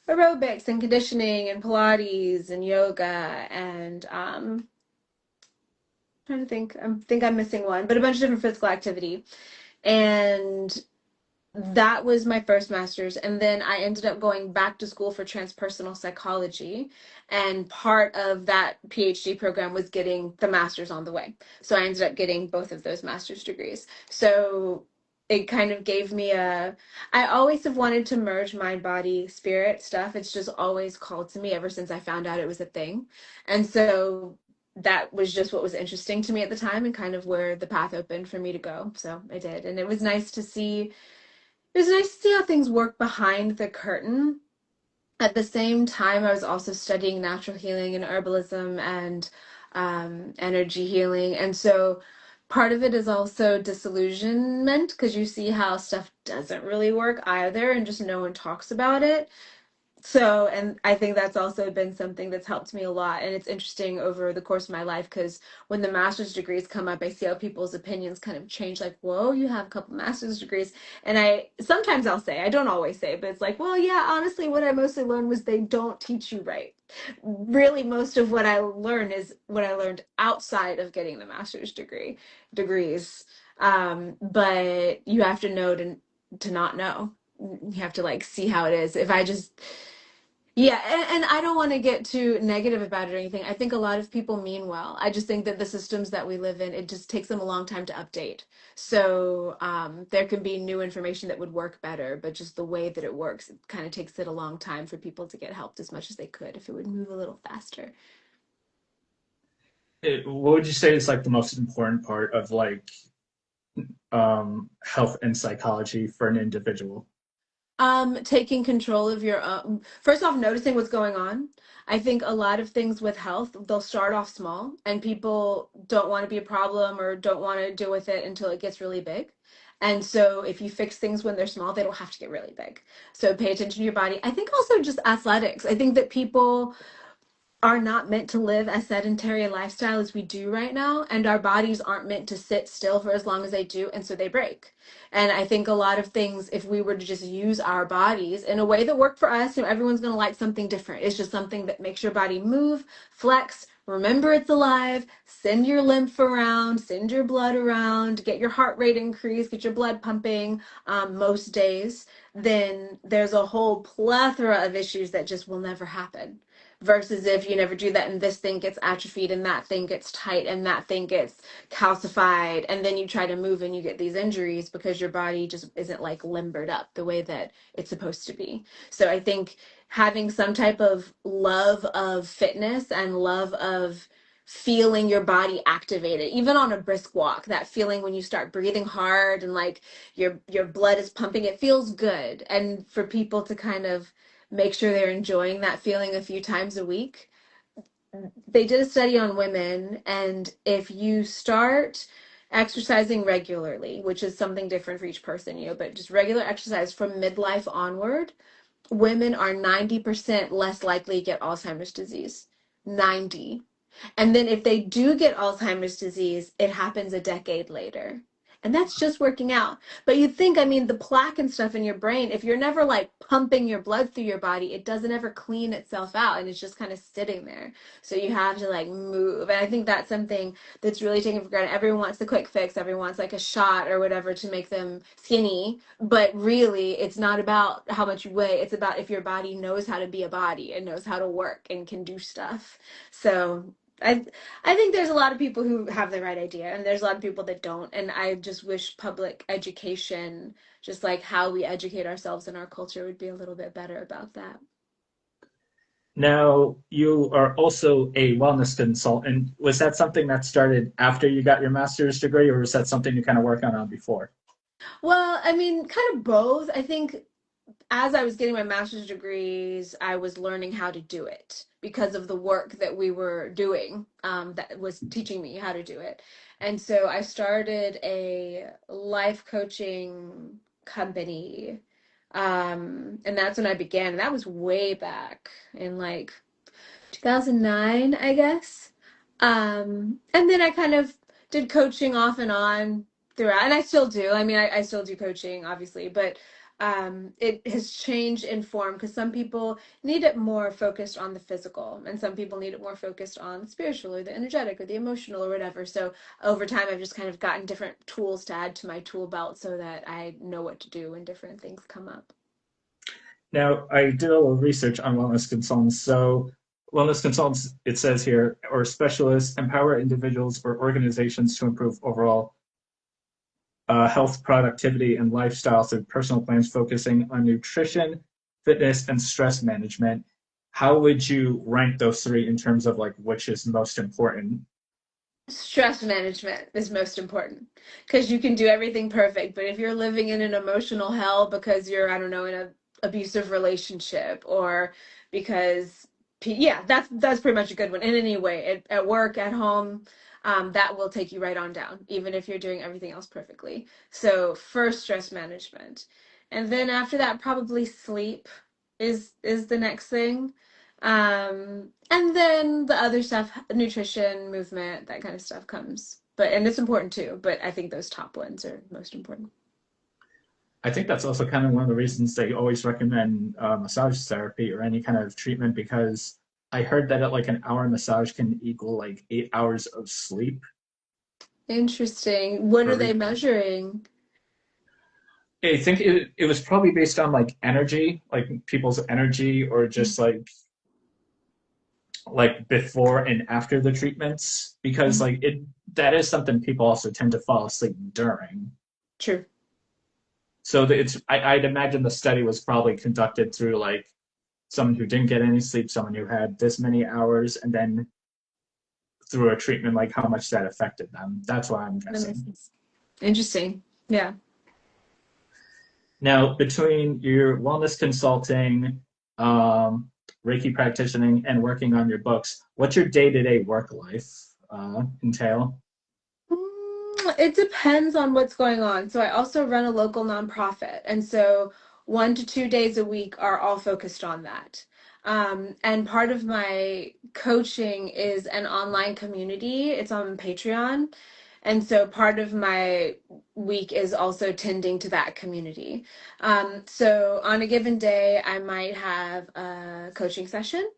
aerobics and conditioning and Pilates and yoga and trying to think. I think I'm missing one, but a bunch of different physical activity. And that was my first master's. And then I ended up going back to school for transpersonal psychology. And part of that PhD program was getting the master's on the way. So I ended up getting both of those master's degrees. So it kind of gave me I always have wanted to merge mind, body, spirit stuff. It's just always called to me ever since I found out it was a thing. And so that was just what was interesting to me at the time and kind of where the path opened for me to go. So I did. And it was nice to see how things work behind the curtain. At the same time, I was also studying natural healing and herbalism and energy healing. And so part of it is also disillusionment because you see how stuff doesn't really work either and just no one talks about it. So, and I think that's also been something that's helped me a lot. And it's interesting over the course of my life because when the master's degrees come up, I see how people's opinions kind of change. Like, whoa, you have a couple master's degrees. And I sometimes I'll say, I don't always say, but it's like, well, yeah, honestly, what I mostly learned was they don't teach you right. Really, most of what I learned is what I learned outside of getting the master's degrees. But you have to know to not know. You have to like see how it is. If I just yeah, and I don't want to get too negative about it or anything. I think a lot of people mean well. I just think that the systems that we live in, it just takes them a long time to update. So there can be new information that would work better, but just the way that it works, it kind of takes it a long time for people to get helped as much as they could if it would move a little faster. What would you say is like the most important part of like health and psychology for an individual? Taking control of your first off, noticing what's going on. I think a lot of things with health, they'll start off small and people don't want to be a problem or don't want to deal with it until it gets really big. And so if you fix things when they're small, they don't have to get really big. So pay attention to your body. I think also just athletics. I think that people are not meant to live as sedentary a lifestyle as we do right now, and our bodies aren't meant to sit still for as long as they do, and so they break. And I think a lot of things, if we were to just use our bodies in a way that worked for us, everyone's going to like something different. It's just something that makes your body move, flex, remember it's alive, send your lymph around, send your blood around, get your heart rate increased, get your blood pumping most days. Then there's a whole plethora of issues that just will never happen, versus if you never do that and this thing gets atrophied and that thing gets tight and that thing gets calcified, and then you try to move and you get these injuries because your body just isn't like limbered up the way that it's supposed to be. So I think having some type of love of fitness and love of feeling your body activated, even on a brisk walk, that feeling when you start breathing hard and like your blood is pumping, it feels good. And for people to kind of make sure they're enjoying that feeling a few times a week. They did a study on women, and if you start exercising regularly, which is something different for each person, but just regular exercise from midlife onward, women are 90% less likely to get Alzheimer's disease. 90. And then if they do get Alzheimer's disease, it happens a decade later. And that's just working out. But you'd think, I mean, the plaque and stuff in your brain, if you're never like pumping your blood through your body, it doesn't ever clean itself out and it's just kind of sitting there. So you have to like move. And I think that's something that's really taken for granted. Everyone wants the quick fix, everyone wants like a shot or whatever to make them skinny. But really, it's not about how much you weigh, it's about if your body knows how to be a body and knows how to work and can do stuff. So I I think there's a lot of people who have the right idea and there's a lot of people that don't. And I just wish public education, just like how we educate ourselves in our culture, would be a little bit better about that. Now, you are also a wellness consultant. Was that something that started after you got your master's degree, or was that something you kind of worked on before? Well, I mean, kind of both. I think as I was getting my master's degrees, I was learning how to do it because of the work that we were doing, that was teaching me how to do it. And so I started a life coaching company. And that's when I began. And that was way back in like 2009, I guess. And then I kind of did coaching off and on throughout, and I still do. I mean, I still do coaching, obviously, but it has changed in form because some people need it more focused on the physical, and some people need it more focused on the spiritual or the energetic or the emotional or whatever. So over time, I've just kind of gotten different tools to add to my tool belt so that I know what to do when different things come up. Now, I did a little research on wellness consultants. So, wellness consultants, it says here, or specialists empower individuals or organizations to improve overall health, productivity, and lifestyle through personal plans focusing on nutrition, fitness, and stress management. How would you rank those three in terms of like which is most important? Stress management is most important because you can do everything perfect, but if you're living in an emotional hell because you're, I don't know, in a abusive relationship, or because yeah, that's pretty much a good one in any way, at work, at home, that will take you right on down even if you're doing everything else perfectly. So first, stress management, and then after that, probably sleep. is the next thing. And then the other stuff, nutrition, movement, that kind of stuff comes. But and it's important too, but I think those top ones are most important. I think that's also kind of one of the reasons they always recommend massage therapy or any kind of treatment because I heard that at like an hour massage can equal like 8 hours of sleep. Interesting. What are For they re- measuring? I think it was probably based on like energy, like people's energy, or just like before and after the treatments, because Mhm. like it that is something people also tend to fall asleep during. True. So that I'd imagine the study was probably conducted through like someone who didn't get any sleep, someone who had this many hours, and then through a treatment, like how much that affected them. That's what I'm That makes guessing. sense. Interesting. Yeah. Now, between your wellness consulting, Reiki practicing, and working on your books, what's your day-to-day work life entail? It depends on what's going on. So I also run a local nonprofit, and so 1 to 2 days a week are all focused on that. And part of my coaching is an online community. It's on Patreon. And so part of my week is also tending to that community. So on a given day, I might have a coaching session.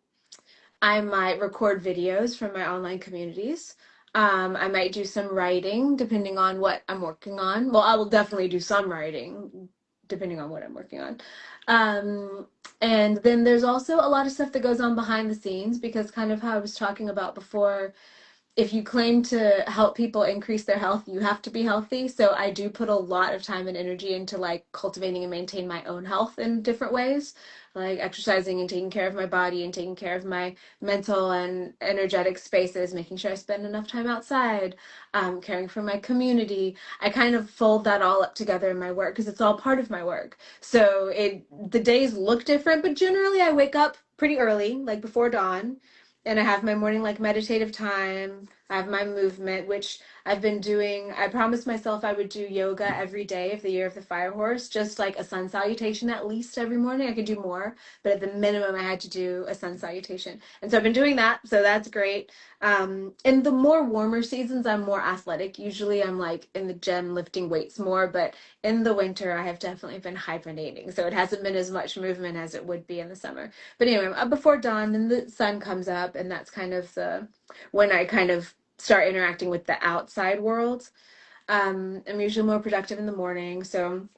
I might record videos from my online communities. I might do some writing depending on what I'm working on. Well, I will definitely do some writing depending on what I'm working on. Um, and then there's also a lot of stuff that goes on behind the scenes because, kind of how I was talking about before, if you claim to help people increase their health, you have to be healthy. So I do put a lot of time and energy into like cultivating and maintain my own health in different ways, like exercising and taking care of my body and taking care of my mental and energetic spaces, making sure I spend enough time outside, caring for my community. I kind of fold that all up together in my work because it's all part of my work. So the days look different, but generally I wake up pretty early, like before dawn, and I have my morning like meditative time. I have my movement, which I've been doing. I promised myself I would do yoga every day of the year of the fire horse, just like a sun salutation at least every morning. I could do more, but at the minimum, I had to do a sun salutation. And so I've been doing that. So that's great. In the more warmer seasons, I'm more athletic. Usually I'm like in the gym lifting weights more, but in the winter, I have definitely been hibernating. So it hasn't been as much movement as it would be in the summer. But anyway, before dawn, then the sun comes up, and that's kind of the when I kind of start interacting with the outside world. I'm usually more productive in the morning, so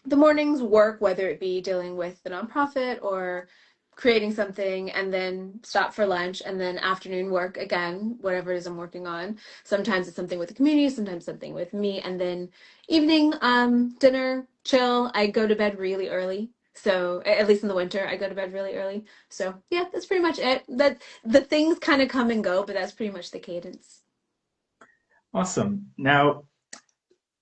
the mornings work, whether it be dealing with the nonprofit or creating something, and then stop for lunch, and then afternoon work again, whatever it is I'm working on. Sometimes it's something with the community, sometimes something with me, and then evening, dinner, chill. I go to bed really early. So at least in the winter, I go to bed really early. So yeah, that's pretty much it. That the things kind of come and go, but that's pretty much the cadence. Awesome. Now,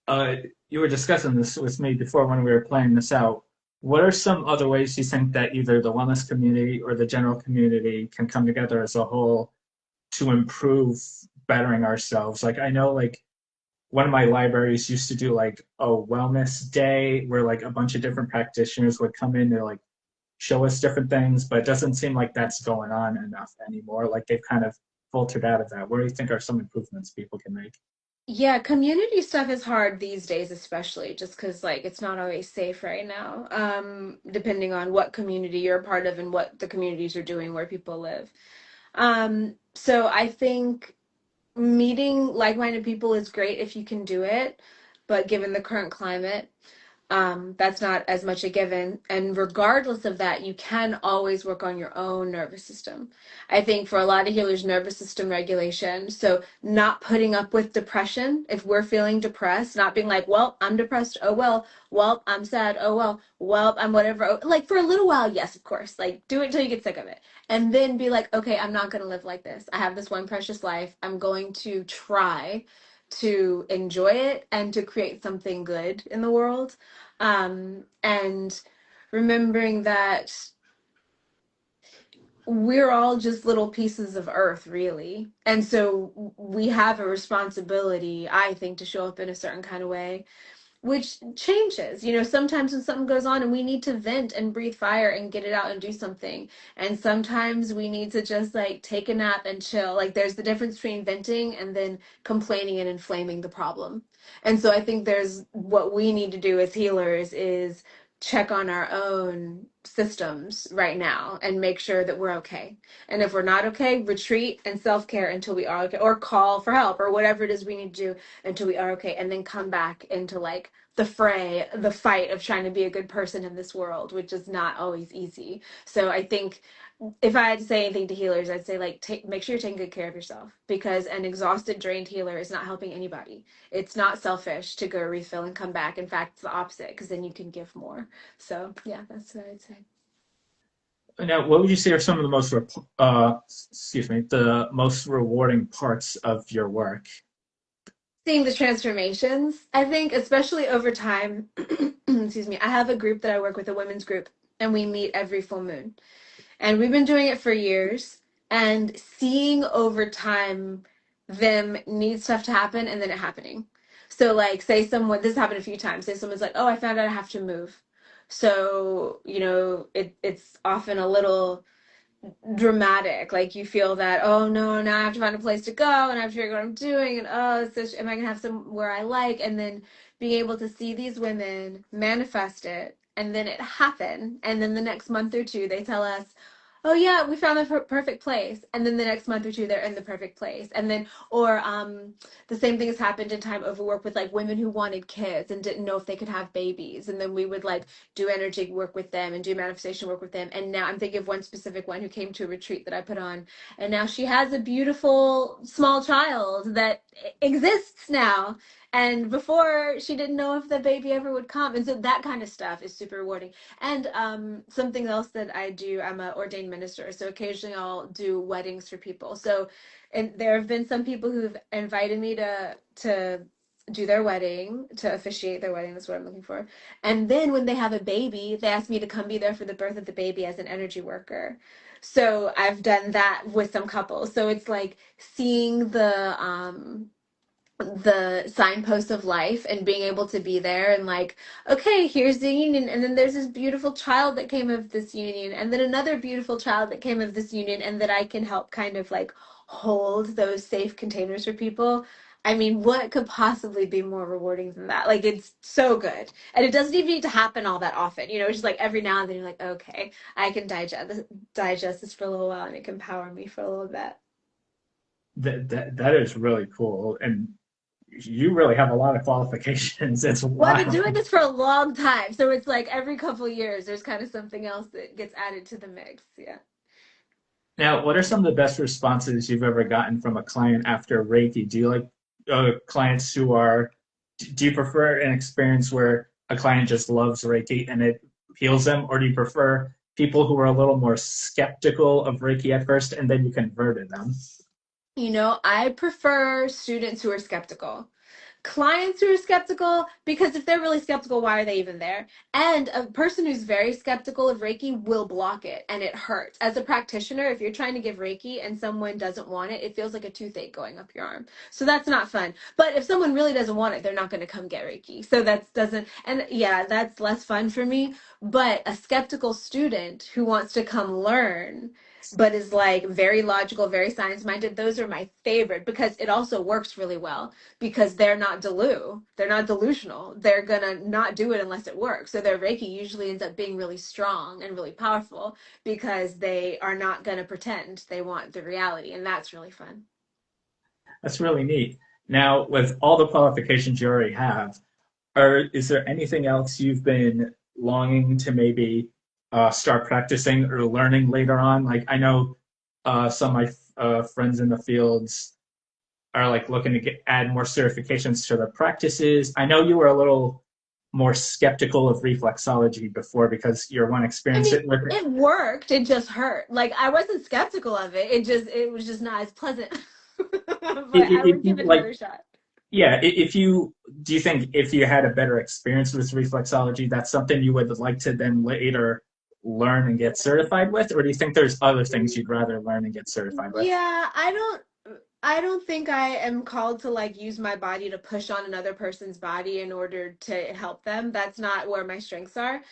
uh, you were discussing this with me before when we were playing this out. What are some other ways you think that either the wellness community or the general community can come together as a whole to improve bettering ourselves? Like I know like one of my libraries used to do like a wellness day where like a bunch of different practitioners would come in to like show us different things, but it doesn't seem like that's going on enough anymore. Like they've kind of filtered out of that. What do you think are some improvements people can make? Yeah, community stuff is hard these days, especially just because like it's not always safe right now. Depending on what community you're a part of and what the communities are doing where people live. So I think meeting like-minded people is great if you can do it, but given the current climate, that's not as much a given. And regardless of that, you can always work on your own nervous system. I think for a lot of healers, nervous system regulation. So not putting up with depression. If we're feeling depressed, not being like, well, I'm depressed. Oh, well, I'm sad. Oh, well, I'm whatever. Like for a little while, yes, of course. Like do it till you get sick of it. And then be like, okay, I'm not going to live like this. I have this one precious life. I'm going to try to enjoy it and to create something good in the world, and remembering that we're all just little pieces of earth, really. And so we have a responsibility, I think, to show up in a certain kind of way. which changes. Sometimes when something goes on and we need to vent and breathe fire and get it out and do something. And sometimes we need to just like take a nap and chill. Like there's the difference between venting and then complaining and inflaming the problem. And so I think there's what we need to do as healers is check on our own systems right now and make sure that we're okay. And if we're not okay, retreat and self-care until we are okay, or call for help or whatever it is we need to do until we are okay, and then come back into like the fray, the fight of trying to be a good person in this world, which is not always easy. So I think if I had to say anything to healers, I'd say like make sure you're taking good care of yourself, because an exhausted, drained healer is not helping anybody. It's not selfish to go refill and come back. In fact, it's the opposite, because then you can give more. So yeah, that's what I'd say. Now, what would you say are some of the most, the most rewarding parts of your work? Seeing the transformations, I think, especially over time. Excuse me. I have a group that I work with, a women's group, and we meet every full moon. And we've been doing it for years, and seeing over time them need stuff to happen and then it happening. So like say someone, this happened a few times, say someone's like, oh, I found out I have to move. So, it's often a little dramatic. Like you feel that, oh no, now I have to find a place to go and I have to figure out what I'm doing, and oh, so am I gonna have somewhere I like? And then being able to see these women manifest it and then it happen, and then the next month or two they tell us, oh yeah, we found the perfect place, and then the next month or two they're in the perfect place. And then or the same thing has happened in time over work with like women who wanted kids and didn't know if they could have babies, and then we would like do energy work with them and do manifestation work with them. And now I'm thinking of one specific one who came to a retreat that I put on, and now she has a beautiful small child that exists now, and before she didn't know if the baby ever would come. And so that kind of stuff is super rewarding. And something else that I do, I'm an ordained minister, so occasionally I'll do weddings for people. So, and there have been some people who've invited me to do their wedding, to officiate their wedding. That's what I'm looking for. And then when they have a baby, they ask me to come be there for the birth of the baby as an energy worker. So I've done that with some couples. So it's like seeing the signposts of life and being able to be there and like, okay, here's the union, and then there's this beautiful child that came of this union, and then another beautiful child that came of this union, and that I can help kind of like hold those safe containers for people. I mean, what could possibly be more rewarding than that? Like, it's so good. And it doesn't even need to happen all that often. It's just like every now and then you're like, okay, I can digest this for a little while, and it can power me for a little bit. That is really cool. And you really have a lot of qualifications. It's Well, I've been wild. doing this for a long time, so it's like every couple of years there's kind of something else that gets added to the mix. Yeah. Now, what are some of the best responses you've ever gotten from a client after Reiki? Do you like clients who are, do you prefer an experience where a client just loves Reiki and it heals them, or do you prefer people who are a little more skeptical of Reiki at first and then you converted them? I prefer students who are skeptical. Clients who are skeptical, because if they're really skeptical, why are they even there? And a person who's very skeptical of Reiki will block it, and it hurts. As a practitioner, if you're trying to give Reiki and someone doesn't want it, it feels like a toothache going up your arm. So that's not fun. But if someone really doesn't want it, they're not going to come get Reiki. So that doesn't, and yeah, that's less fun for me. But a skeptical student who wants to come learn but is like very logical, very science minded, those are my favorite, because it also works really well, because they're not delusional. They're gonna not do it unless it works. So their Reiki usually ends up being really strong and really powerful, because they are not gonna pretend. They want the reality, and that's really fun. That's really neat. Now, with all the qualifications you already have, is there anything else you've been longing to maybe start practicing or learning later on? Like I know some of my friends in the fields are like looking to add more certifications to their practices. I know you were a little more skeptical of reflexology before because your one I experience mean, with it. it worked. It just hurt. Like I wasn't skeptical of it. It was just not as pleasant. But I would give it Like, another shot. yeah, if you do you think if you had a better experience with reflexology, that's something you would like to then later learn and get certified with, or do you think there's other things you'd rather learn and get certified with? Yeah, I don't think I am called to like use my body to push on another person's body in order to help them. That's not where my strengths are.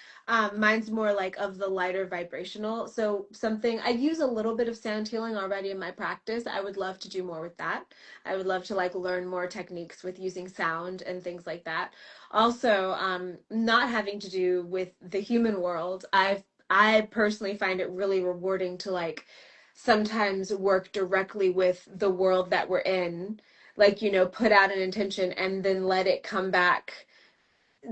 Mine's more like of the lighter vibrational. So something I use a little bit of sound healing already in my practice. I would love to do more with that. I would love to like learn more techniques with using sound and things like that. Also, not having to do with the human world. I personally find it really rewarding to like sometimes work directly with the world that we're in, like, put out an intention and then let it come back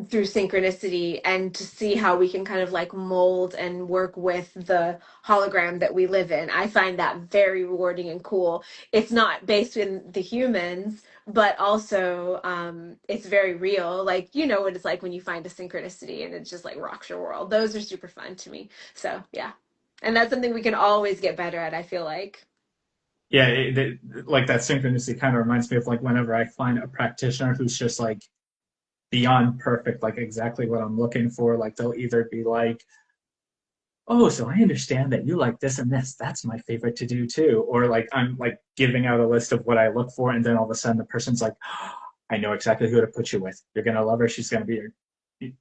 through synchronicity, and to see how we can kind of like mold and work with the hologram that we live in. I find that very rewarding and cool. It's not based in the humans, but also it's very real. Like, what it's like when you find a synchronicity and it just like rocks your world. Those are super fun to me. So yeah, and that's something we can always get better at, I feel like. Yeah, like that synchronicity kind of reminds me of like whenever I find a practitioner who's just like beyond perfect, like exactly what I'm looking for. Like they'll either be like, "Oh, so I understand that you like this and this. That's my favorite to do too." Or like I'm like giving out a list of what I look for, and then all of a sudden the person's like, "Oh, I know exactly who to put you with. You're gonna love her. She's gonna be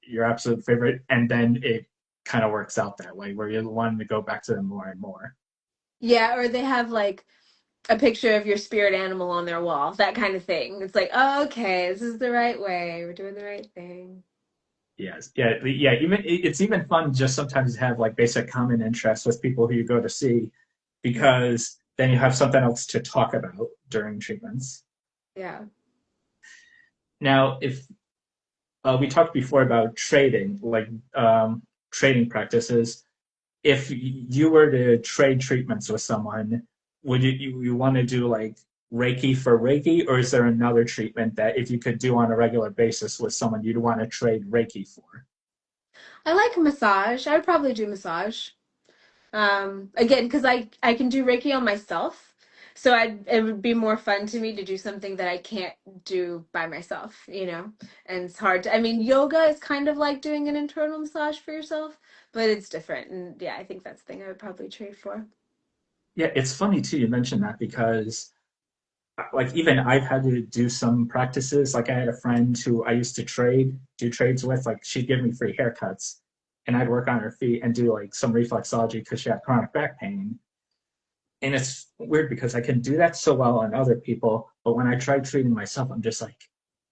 your absolute favorite." And then it kind of works out that way, where you're wanting to go back to them more and more. Yeah, or they have like a picture of your spirit animal on their wall, that kind of thing. It's like, oh, okay, this is the right way. We're doing the right thing. Yes, yeah, yeah. Even it's even fun just sometimes to have like basic common interests with people who you go to see, because then you have something else to talk about during treatments. Yeah. Now, if we talked before about trading, like trading practices, if you were to trade treatments with someone, would you want to do like Reiki for Reiki, or is there another treatment that if you could do on a regular basis with someone, you'd want to trade Reiki for? I like massage. I would probably do massage. Again, because I can do Reiki on myself. So it would be more fun to me to do something that I can't do by myself. And it's hard to, I mean, yoga is kind of like doing an internal massage for yourself, but it's different. And yeah, I think that's the thing I would probably trade for. Yeah, it's funny too you mentioned that because like even I've had to do some practices. Like I had a friend who I used to do trades with. Like she'd give me free haircuts, and I'd work on her feet and do like some reflexology because she had chronic back pain. And it's weird because I can do that so well on other people, but when I try treating myself, I'm just like,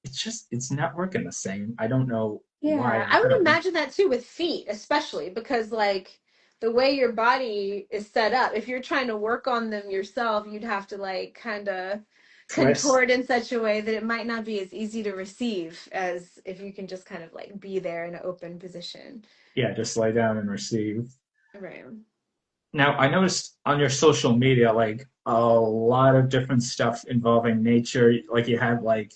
it's not working the same. I don't know why. Yeah, I would imagine that too with feet, especially because like the way your body is set up, if you're trying to work on them yourself, you'd have to like kind of Twist. contort in such a way that it might not be as easy to receive as if you can just kind of like be there in an open position. Yeah, just lay down and receive. Right. Now, I noticed on your social media, like a lot of different stuff involving nature. Like you had like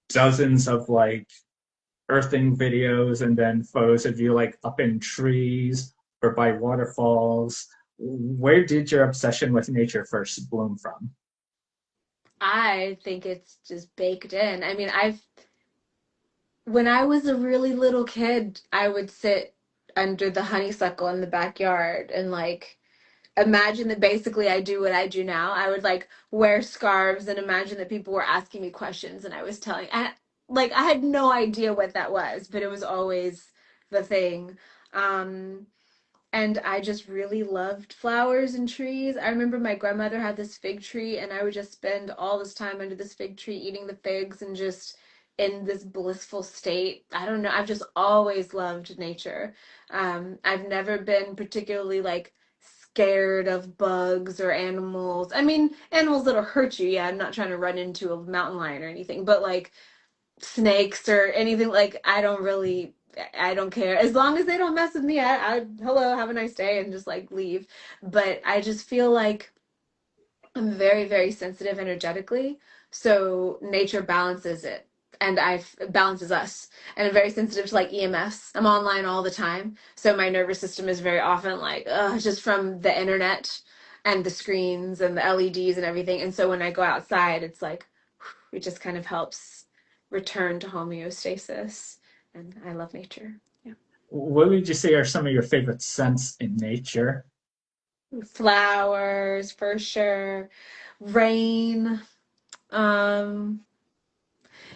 dozens of like earthing videos and then photos of you like up in trees or by waterfalls. Where did your obsession with nature first bloom from? I think it's just baked in. I mean, when I was a really little kid, I would sit under the honeysuckle in the backyard and like imagine that basically I do what I do now. I would like wear scarves and imagine that people were asking me questions and I was telling, like I had no idea what that was, but it was always the thing. Um, and I just really loved flowers and trees. I remember my grandmother had this fig tree, and I would just spend all this time under this fig tree eating the figs and just in this blissful state. I don't know. I've just always loved nature. I've never been particularly like scared of bugs or animals. I mean, animals that'll hurt you. Yeah, I'm not trying to run into a mountain lion or anything, but like snakes or anything, like I don't care as long as they don't mess with me. I hello, have a nice day, and just like leave. But I just feel like I'm very, very sensitive energetically, so nature balances it, and I balances us. And I'm very sensitive to like EMFs. I'm online all the time, so my nervous system is very often like, just from the internet and the screens and the LEDs and everything. And so when I go outside, it's like it just kind of helps return to homeostasis. And I love nature. Yeah. What would you say are some of your favorite scents in nature? Flowers for sure. Rain. Um,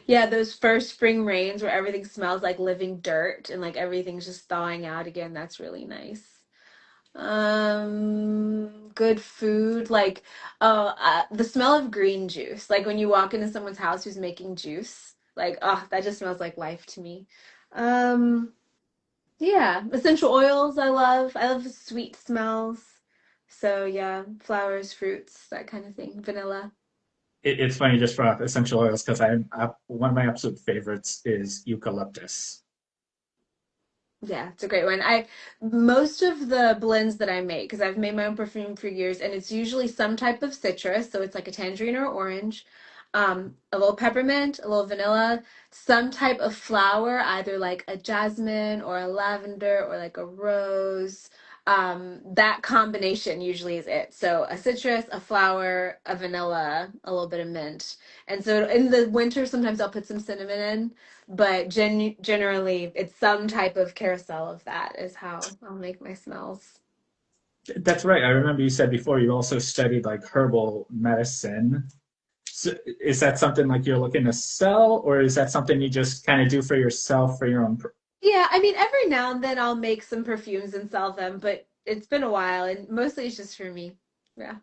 yeah, those first spring rains where everything smells like living dirt and like everything's just thawing out again. That's really nice. Good food, like the smell of green juice. Like when you walk into someone's house who's making juice, like oh, that just smells like life to me. Um, yeah, essential oils I love. I love sweet smells. So yeah, flowers, fruits, that kind of thing. Vanilla. It's funny you just brought up essential oils because one of my absolute favorites is eucalyptus. Yeah, it's a great one. I most of the blends that I make, because I've made my own perfume for years, and it's usually some type of citrus, so it's like a tangerine or orange, a little peppermint, a little vanilla, some type of flower, either like a jasmine or a lavender or like a rose. That combination usually is it. So a citrus, a flower, a vanilla, a little bit of mint. And so in the winter, sometimes I'll put some cinnamon in, but generally it's some type of carousel of that is how I'll make my smells. That's right. I remember you said before you also studied like herbal medicine. So is that something like you're looking to sell, or is that something you just kind of do for yourself for your own? Yeah, I mean every now and then I'll make some perfumes and sell them, but it's been a while and mostly it's just for me. Yeah.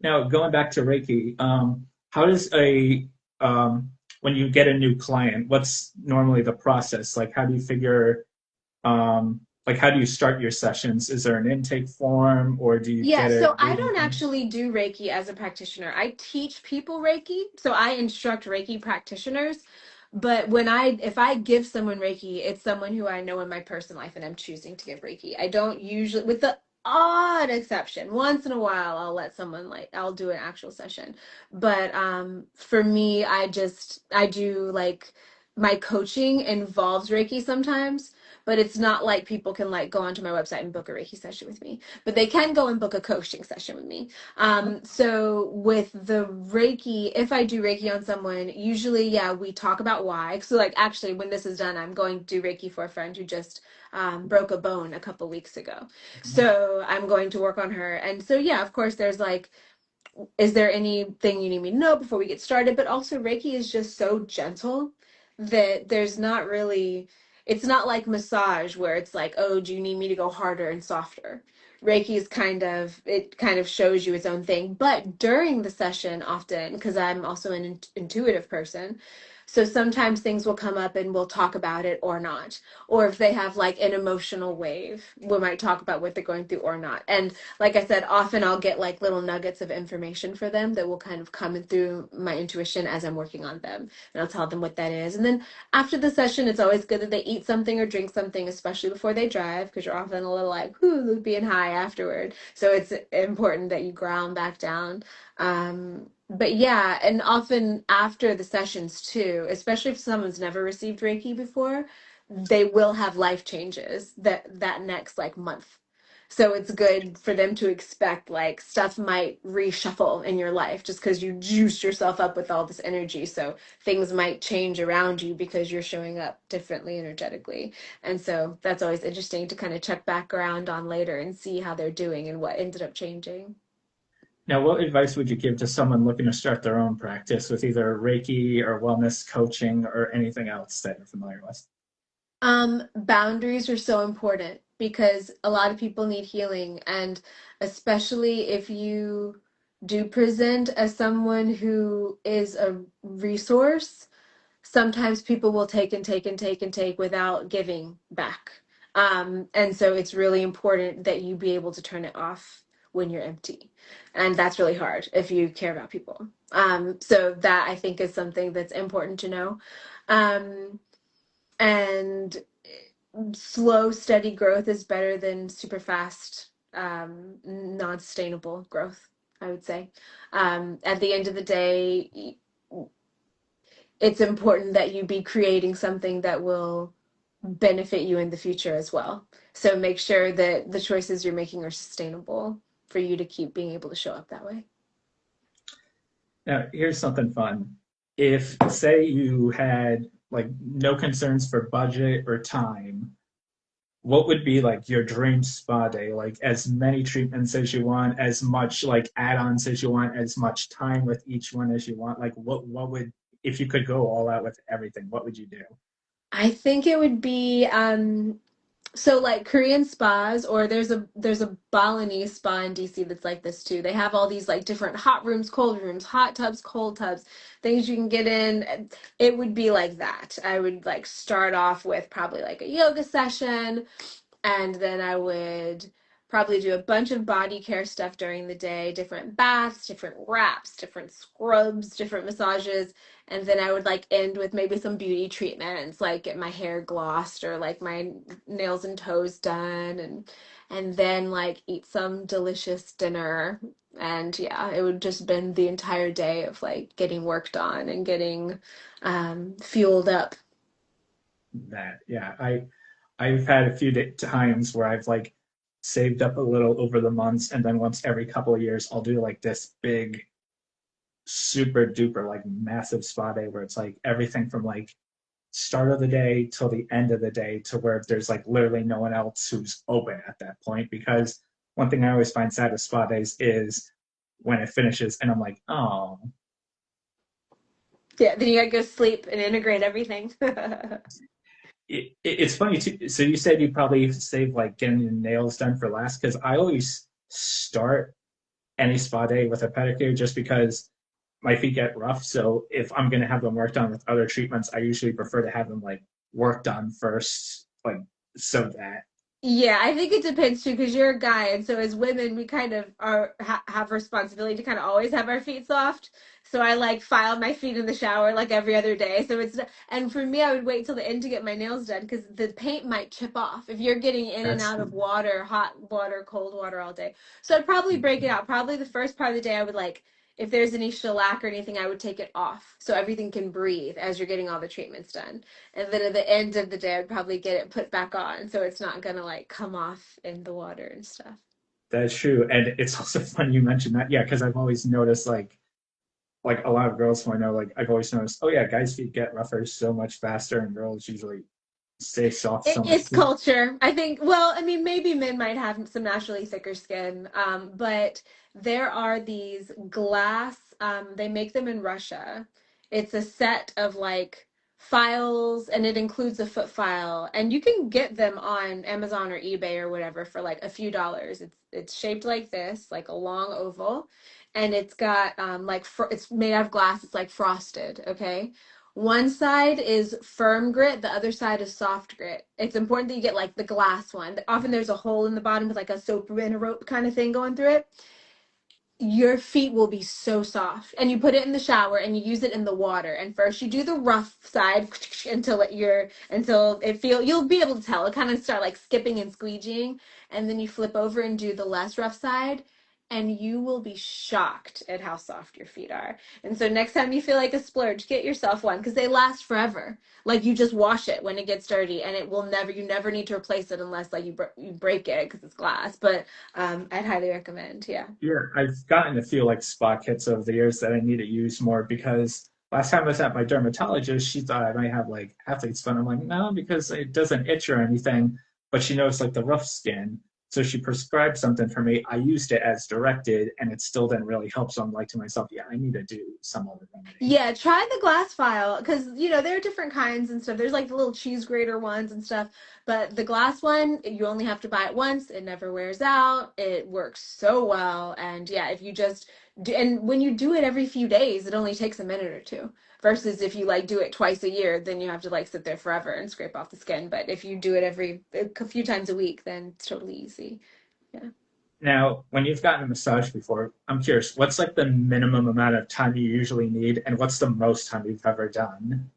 Now, going back to Reiki, how does when you get a new client, what's normally the process? Like, how do you figure, like, how do you start your sessions? Is there an intake form, or do you Yeah, get a so I reading don't from them? actually do Reiki as a practitioner. I teach people Reiki, so I instruct Reiki practitioners. But if I give someone Reiki, it's someone who I know in my personal life and I'm choosing to give Reiki. I don't usually, with the odd exception, once in a while I'll let someone like I'll do an actual session. But for me, I do like my coaching involves Reiki sometimes, but it's not like people can like go onto my website and book a Reiki session with me, but they can go and book a coaching session with me. So with the Reiki, if I do Reiki on someone, usually, yeah, we talk about why. So like actually when this is done, I'm going to do Reiki for a friend who just broke a bone a couple weeks ago. So I'm going to work on her. And so yeah, of course there's like, is there anything you need me to know before we get started? But also, Reiki is just so gentle that there's not really, it's not like massage where it's like, oh, do you need me to go harder and softer? Reiki is it kind of shows you its own thing. But during the session, often, because I'm also an intuitive person, so sometimes things will come up and we'll talk about it or not. Or if they have like an emotional wave, we might talk about what they're going through or not. And like I said, often I'll get like little nuggets of information for them that will kind of come in through my intuition as I'm working on them. And I'll tell them what that is. And then after the session, it's always good that they eat something or drink something, especially before they drive, because you're often a little like, whoo, being high afterward. So it's important that you ground back down. But yeah, and often after the sessions too, especially if someone's never received Reiki before, they will have life changes that next like month. So it's good for them to expect like stuff might reshuffle in your life just because you juiced yourself up with all this energy. So things might change around you because you're showing up differently energetically. And so that's always interesting to kind of check back around on later and see how they're doing and what ended up changing. Now, what advice would you give to someone looking to start their own practice with either Reiki or wellness coaching or anything else that you're familiar with? Boundaries are so important because a lot of people need healing, and especially if you do present as someone who is a resource, sometimes people will take and take and take and take without giving back. And so it's really important that you be able to turn it off when you're empty. And that's really hard if you care about people. So that I think is something that's important to know. Um, and slow, steady growth is better than super fast, non-sustainable growth, I would say. At the end of the day, it's important that you be creating something that will benefit you in the future as well. So make sure that the choices you're making are sustainable for you to keep being able to show up that way. Now, here's something fun. If, say, you had like no concerns for budget or time, what would be like your dream spa day? Like as many treatments as you want, as much like add-ons as you want, as much time with each one as you want. Like what would, if you could go all out with everything, what would you do? I think it would be so like Korean spas, or there's a Balinese spa in DC that's like this too. They have all these like different hot rooms, cold rooms, hot tubs, cold tubs, things you can get in. It would be like that. I would like start off with probably like a yoga session, and then I would probably do a bunch of body care stuff during the day, different baths, different wraps, different scrubs, different massages. And then I would like end with maybe some beauty treatments, like get my hair glossed or like my nails and toes done, and then like eat some delicious dinner. And yeah, it would just been the entire day of like getting worked on and getting fueled up. That, yeah, I've had a few times where I've like saved up a little over the months, and then once every couple of years, I'll do like this big, super duper, like massive spa day where it's like everything from like start of the day till the end of the day to where there's like literally no one else who's open at that point. Because one thing I always find sad with spa days is when it finishes and I'm like, oh, Yeah, then you gotta go sleep and integrate everything. it's funny too. So you said you probably save like getting your nails done for last, because I always start any spa day with a pedicure just because my feet get rough. So if I'm going to have them worked on with other treatments, I usually prefer to have them like worked on first, like so that. Yeah, I think it depends too, because you're a guy, and so as women, we kind of have responsibility to kind of always have our feet soft. So I like file my feet in the shower like every other day. So and for me, I would wait till the end to get my nails done because the paint might chip off if you're getting in and That's out of water, hot water, cold water all day. So I'd probably break it out. Probably the first part of the day, I would like if there's any shellac or anything, I would take it off so everything can breathe as you're getting all the treatments done. And then at the end of the day, I'd probably get it put back on so it's not gonna like come off in the water and stuff. that's true, and it's also funny you mentioned that. Yeah, because I've always noticed like a lot of girls who I know, like I've always noticed, oh yeah, guys' feet get rougher so much faster, and girls usually stay soft so much. It's culture. I think, well, I mean, maybe men might have some naturally thicker skin, but there are these glass, they make them in Russia. It's a set of like files, and it includes a foot file, and you can get them on Amazon or eBay or whatever for like a few dollars. It's shaped like this, like a long oval, and it's got like it's made out of glass. It's like frosted, okay? One side is firm grit, the other side is soft grit. It's important that you get like the glass one. Often there's a hole in the bottom with like a soap and a rope kind of thing going through it. Your feet will be so soft, and you put it in the shower and you use it in the water, and first you do the rough side until it feel you'll be able to tell it kind of start like skipping and squeegeeing, and then you flip over and do the less rough side, and you will be shocked at how soft your feet are. And so next time you feel like a splurge, get yourself one because they last forever. Like you just wash it when it gets dirty, and it will never you never need to replace it unless like you break it because it's glass. But I'd highly recommend. Yeah. Yeah, I've gotten a few like spa kits over the years that I need to use more, because last time I was at my dermatologist, she thought I might have like athlete's foot. I'm like, no, because it doesn't itch or anything. But she knows like the rough skin. So she prescribed something for me. I used it as directed, and it still didn't really help. So I'm like to myself, yeah, I need to do some other remedy. Yeah, try the glass file because there are different kinds and stuff. There's like the little cheese grater ones and stuff, but the glass one, you only have to buy it once. It never wears out. It works so well. And yeah, if you just do, and when you do it every few days, it only takes a minute or two. Versus if you like do it twice a year, then you have to like sit there forever and scrape off the skin. But if you do it a few times a week, then it's totally easy. Yeah. Now, when you've gotten a massage before, I'm curious, what's like the minimum amount of time you usually need, and what's the most time you've ever done?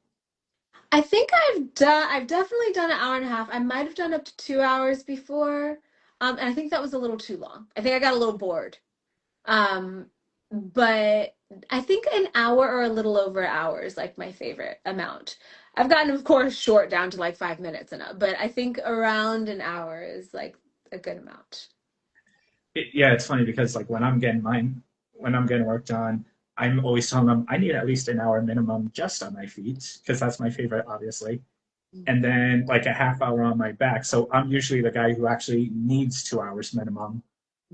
I've definitely done an hour and a half. I might have done up to 2 hours before. And I think that was a little too long. I think I got a little bored. Um, but I think an hour or a little over an hour is like my favorite amount. I've gotten, of course, short down to like 5 minutes and up, but I think around an hour is like a good amount. Yeah, it's funny because like when I'm getting work done, I'm always telling them I need at least an hour minimum just on my feet because that's my favorite, obviously. and then like a half hour on my back. So I'm usually the guy who actually needs 2 hours minimum.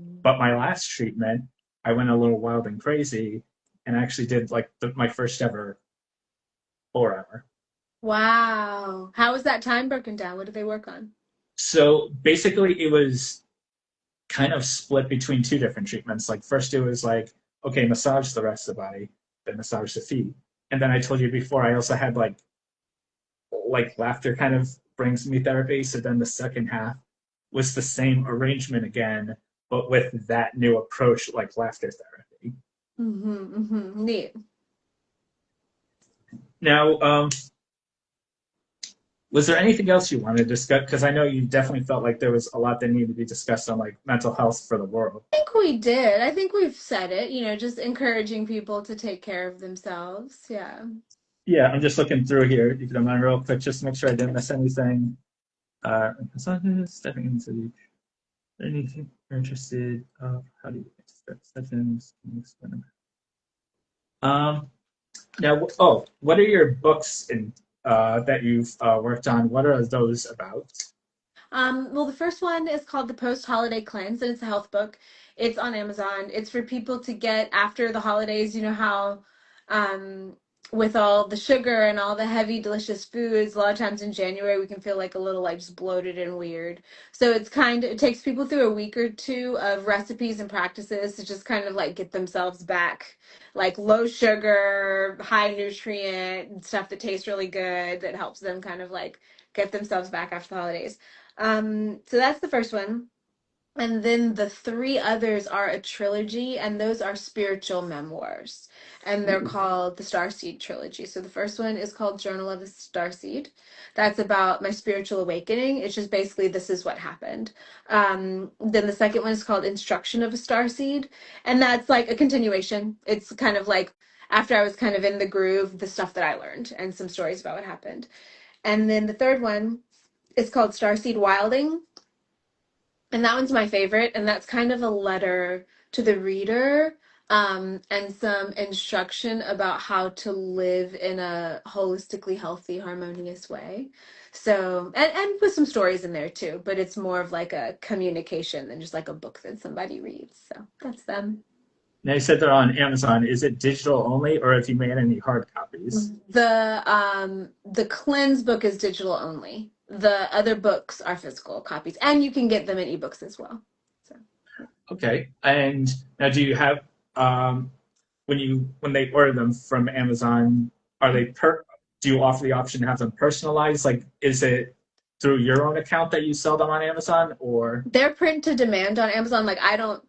Mm. But my last treatment, I went a little wild and crazy and actually did like my first ever 4 hour. Wow. How was that time broken down? What did they work on? So basically, it was kind of split between two different treatments. Like first, it was like, okay, massage the rest of the body, then massage the feet, and then I told you before, I also had like laughter kind of brings me therapy. So then the second half was the same arrangement again, but with that new approach, like laughter therapy. Neat. Now, was there anything else you wanted to discuss? Because I know you definitely felt like there was a lot that needed to be discussed on like mental health for the world. I think we did. I think we've said it, just encouraging people to take care of themselves. Yeah. Yeah, I'm just looking through here, if you don't mind, real quick, just to make sure I didn't miss anything. Stepping into the anything you're interested of how do you start sessions? Um, now, oh, what are your books in that you've worked on? What are those about? Well, the first one is called The Post-Holiday Cleanse, and it's a health book. It's on Amazon. It's for people to get after the holidays. You know how, um, with all the sugar and all the heavy, delicious foods, a lot of times in January we can feel like a little like just bloated and weird. So it takes people through a week or two of recipes and practices to just kind of like get themselves back, like low sugar, high nutrient stuff that tastes really good that helps them kind of like get themselves back after the holidays. So that's the first one. And then the three others are a trilogy, and those are spiritual memoirs. And they're Ooh. called the Starseed Trilogy. So the first one is called Journal of a Starseed. That's about my spiritual awakening. It's just basically this is what happened. Then the second one is called Instruction of a Starseed. And that's like a continuation. It's kind of like after I was kind of in the groove, the stuff that I learned and some stories about what happened. And then the third one is called Starseed Wilding. And that one's my favorite. And that's kind of a letter to the reader, and some instruction about how to live in a holistically healthy, harmonious way. So, and with some stories in there too, but it's more of like a communication than just like a book that somebody reads. So that's them. Now you said they're on Amazon. Is it digital only, or have you made any hard copies? The cleanse book is digital only. The other books are physical copies, and you can get them in ebooks as well. So Okay. And now, do you have when they order them from Amazon, are they per? Do you offer the option to have them personalized? Like, is it through your own account that you sell them on Amazon, or they're print to demand on Amazon. Like I don't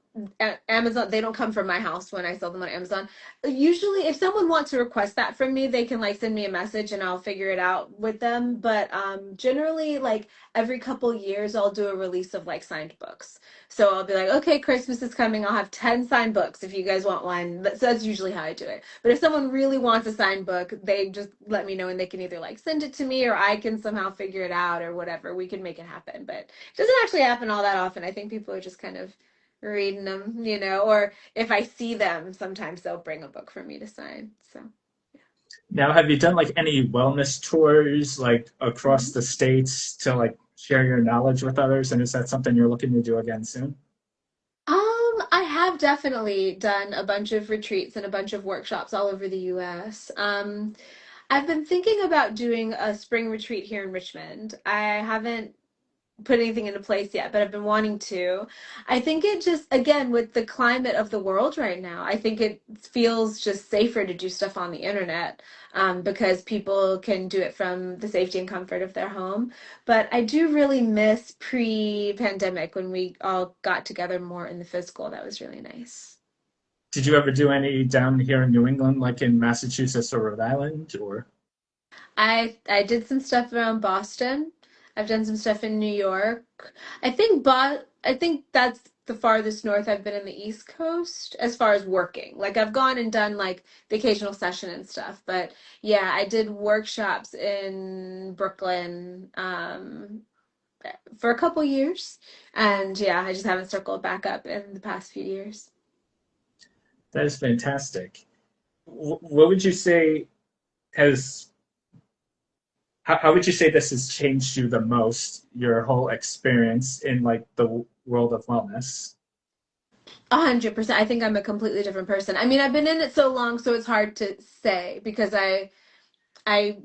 Amazon, they don't come from my house when I sell them on Amazon. Usually if someone wants to request that from me, they can like send me a message and I'll figure it out with them. But generally like every couple years I'll do a release of like signed books. So I'll be like, okay, Christmas is coming. I'll have 10 signed books if you guys want one. So that's usually how I do it. But if someone really wants a signed book, they just let me know and they can either like send it to me or I can somehow figure it out or whatever. We can make it happen. But it doesn't actually happen all that often. I think people are just kind of reading them, or if I see them, sometimes they'll bring a book for me to sign. So, now have you done like any wellness tours like across Mhm. the states to like share your knowledge with others? And is that something you're looking to do again soon? I have definitely done a bunch of retreats and a bunch of workshops all over the US. I've been thinking about doing a spring retreat here in Richmond. I haven't put anything into place yet, but I've been wanting to. I think it just, again, with the climate of the world right now, I think it feels just safer to do stuff on the internet, because people can do it from the safety and comfort of their home. But I do really miss pre-pandemic when we all got together more in the physical. That was really nice. Did you ever do any down here in New England, like in Massachusetts or Rhode Island, or? I did some stuff around Boston. I've done some stuff in New York. I think that's the farthest north I've been in the East Coast as far as working. Like I've gone and done like the occasional session and stuff. But yeah, I did workshops in Brooklyn, for a couple years. And yeah, I just haven't circled back up in the past few years. That is fantastic. What would you say has how would you say this has changed you the most, your whole experience in like the world of wellness? 100%. I think I'm a completely different person. I mean, I've been in it so long, so it's hard to say because I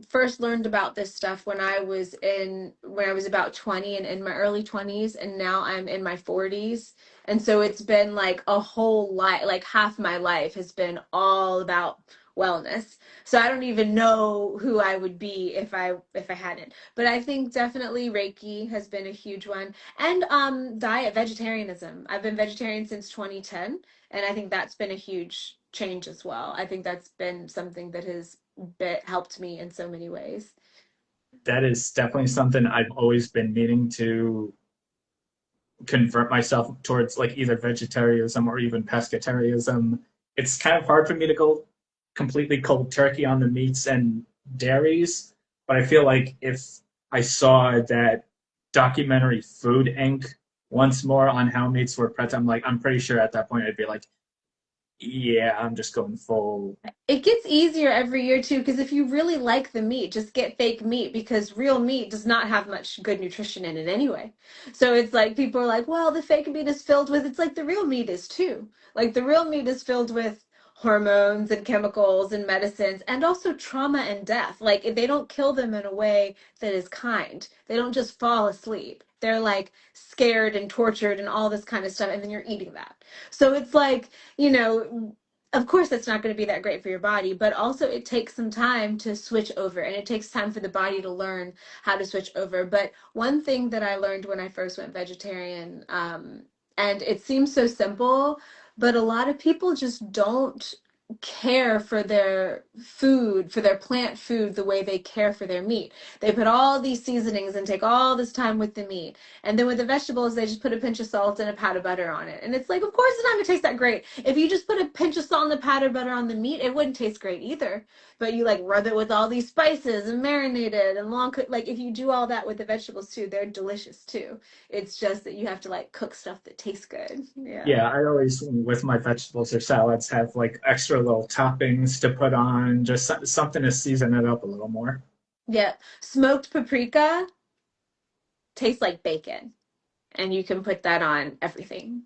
first learned about this stuff when I was about 20 and in my early 20s, and now I'm in my 40s. And so it's been like a whole life, like half my life has been all about wellness. So I don't even know who I would be if I hadn't. But I think definitely Reiki has been a huge one. And diet vegetarianism. I've been vegetarian since 2010, and I think that's been a huge change as well. I think that's been something that has helped me in so many ways. That is definitely something I've always been meaning to convert myself towards, like either vegetarianism or even pescatarianism. It's kind of hard for me to go completely cold turkey on the meats and dairies, but I feel like if I saw that documentary Food Inc. once more on how meats were prepped, I'm pretty sure at that point I'd be like, yeah, I'm just going full. It gets easier every year too, because if you really like the meat, just get fake meat because real meat does not have much good nutrition in it anyway. So it's like people are like, well, the fake meat is filled with, it's like the real meat is too. Like the real meat is filled with hormones and chemicals and medicines and also trauma and death. Like they don't kill them in a way that is kind. They don't just fall asleep. They're like scared and tortured and all this kind of stuff, and then you're eating that. So it's like, you know, of course it's not going to be that great for your body, but also it takes some time to switch over, and it takes time for the body to learn how to switch over. But one thing that I learned when I first went vegetarian, and it seems so simple, but a lot of people just don't care for their food, for their plant food, the way they care for their meat. They put all these seasonings and take all this time with the meat. And then with the vegetables, they just put a pinch of salt and a pat of butter on it. And it's like, of course, it's not going to taste that great. If you just put a pinch of salt and a pat of butter on the meat, it wouldn't taste great either. But you like rub it with all these spices and marinate it and long cook. Like if you do all that with the vegetables too, they're delicious too. It's just that you have to like cook stuff that tastes good. Yeah. Yeah, I always, with my vegetables or salads, have like extra little toppings to put on, just something to season it up a little more. Yeah. Smoked paprika tastes like bacon, and you can put that on everything.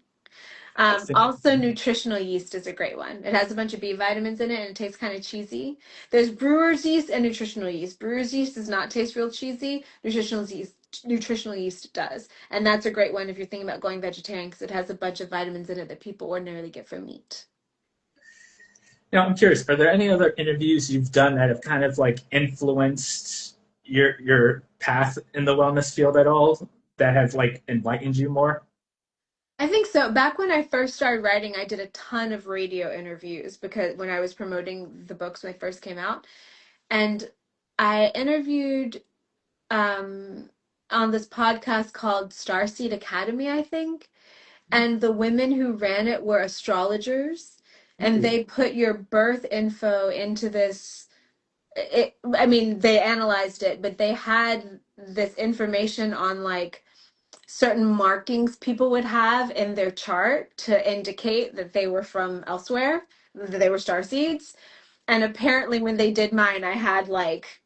I think Also, nutritional yeast is a great one. It has a bunch of B vitamins in it and it tastes kind of cheesy. There's brewer's yeast and nutritional yeast. Brewer's yeast does not taste real cheesy. Nutritional yeast does. And that's a great one if you're thinking about going vegetarian because it has a bunch of vitamins in it that people ordinarily get from meat. Now, I'm curious, are there any other interviews you've done that have kind of like influenced your path in the wellness field at all, that have like enlightened you more? I think so. Back when I first started writing, I did a ton of radio interviews because when I was promoting the books when they first came out. And I interviewed um, on this podcast called Starseed Academy, I think. And the women who ran it were astrologers, and Ooh. they put your birth info into this. I mean, they analyzed it, but they had this information on like certain markings people would have in their chart to indicate that they were from elsewhere, that they were star seeds. And apparently, when they did mine, I had like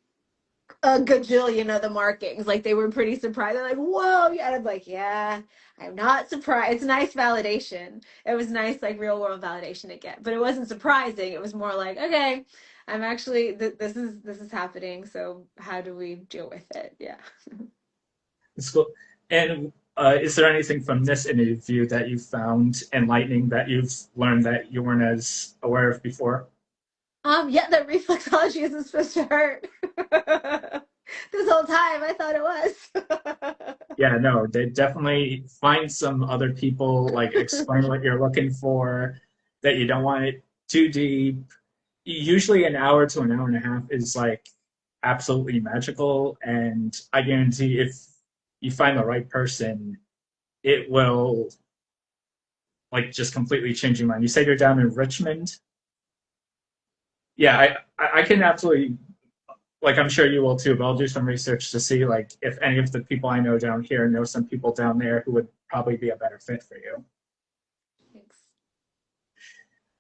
a gajillion of the markings. Like they were pretty surprised. They're like, "Whoa!" Yeah, and I'm like, "Yeah, I'm not surprised." It's nice validation. It was nice, like real world validation to get, but it wasn't surprising. It was more like, "Okay, I'm actually this is happening. So how do we deal with it?" Yeah. It's cool. And is there anything from this interview that you found enlightening, that you've learned that you weren't as aware of before? Yeah, that reflexology isn't supposed to hurt. This whole time I thought it was. Yeah, no, they definitely find some other people, like explain what you're looking for, that you don't want it too deep. Usually an hour to an hour and a half is like absolutely magical, and I guarantee if you find the right person, it will like just completely change your mind. You say you're down in Richmond? Yeah, I can absolutely, like I'm sure you will too, but I'll do some research to see like if any of the people I know down here know some people down there who would probably be a better fit for you. Thanks.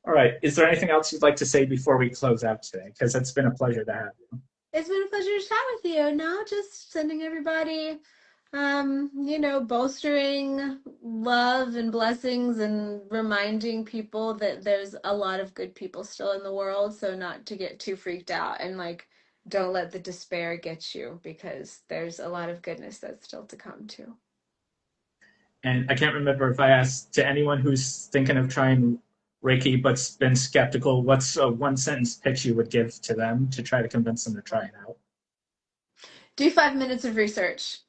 All right. Is there anything else you'd like to say before we close out today? Because it's been a pleasure to have you. It's been a pleasure to chat with you. Now just sending everybody, bolstering love and blessings and reminding people that there's a lot of good people still in the world. So not to get too freaked out and like, don't let the despair get you because there's a lot of goodness that's still to come too. And I can't remember if I asked to anyone who's thinking of trying Reiki but's been skeptical, what's a one sentence pitch you would give to them to try to convince them to try it out? Do 5 minutes of research.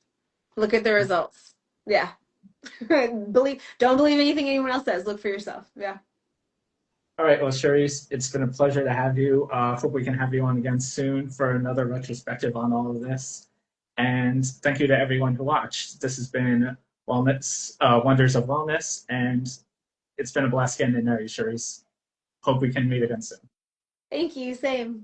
Look at the results. Yeah. Don't believe anything anyone else says. Look for yourself. Yeah. All right, well, Charis, it's been a pleasure to have you. Hope we can have you on again soon for another retrospective on all of this. And thank you to everyone who watched. This has been Wellness, Wonders of Wellness, and it's been a blast getting to know you, Charis. Hope we can meet again soon. Thank you. Same.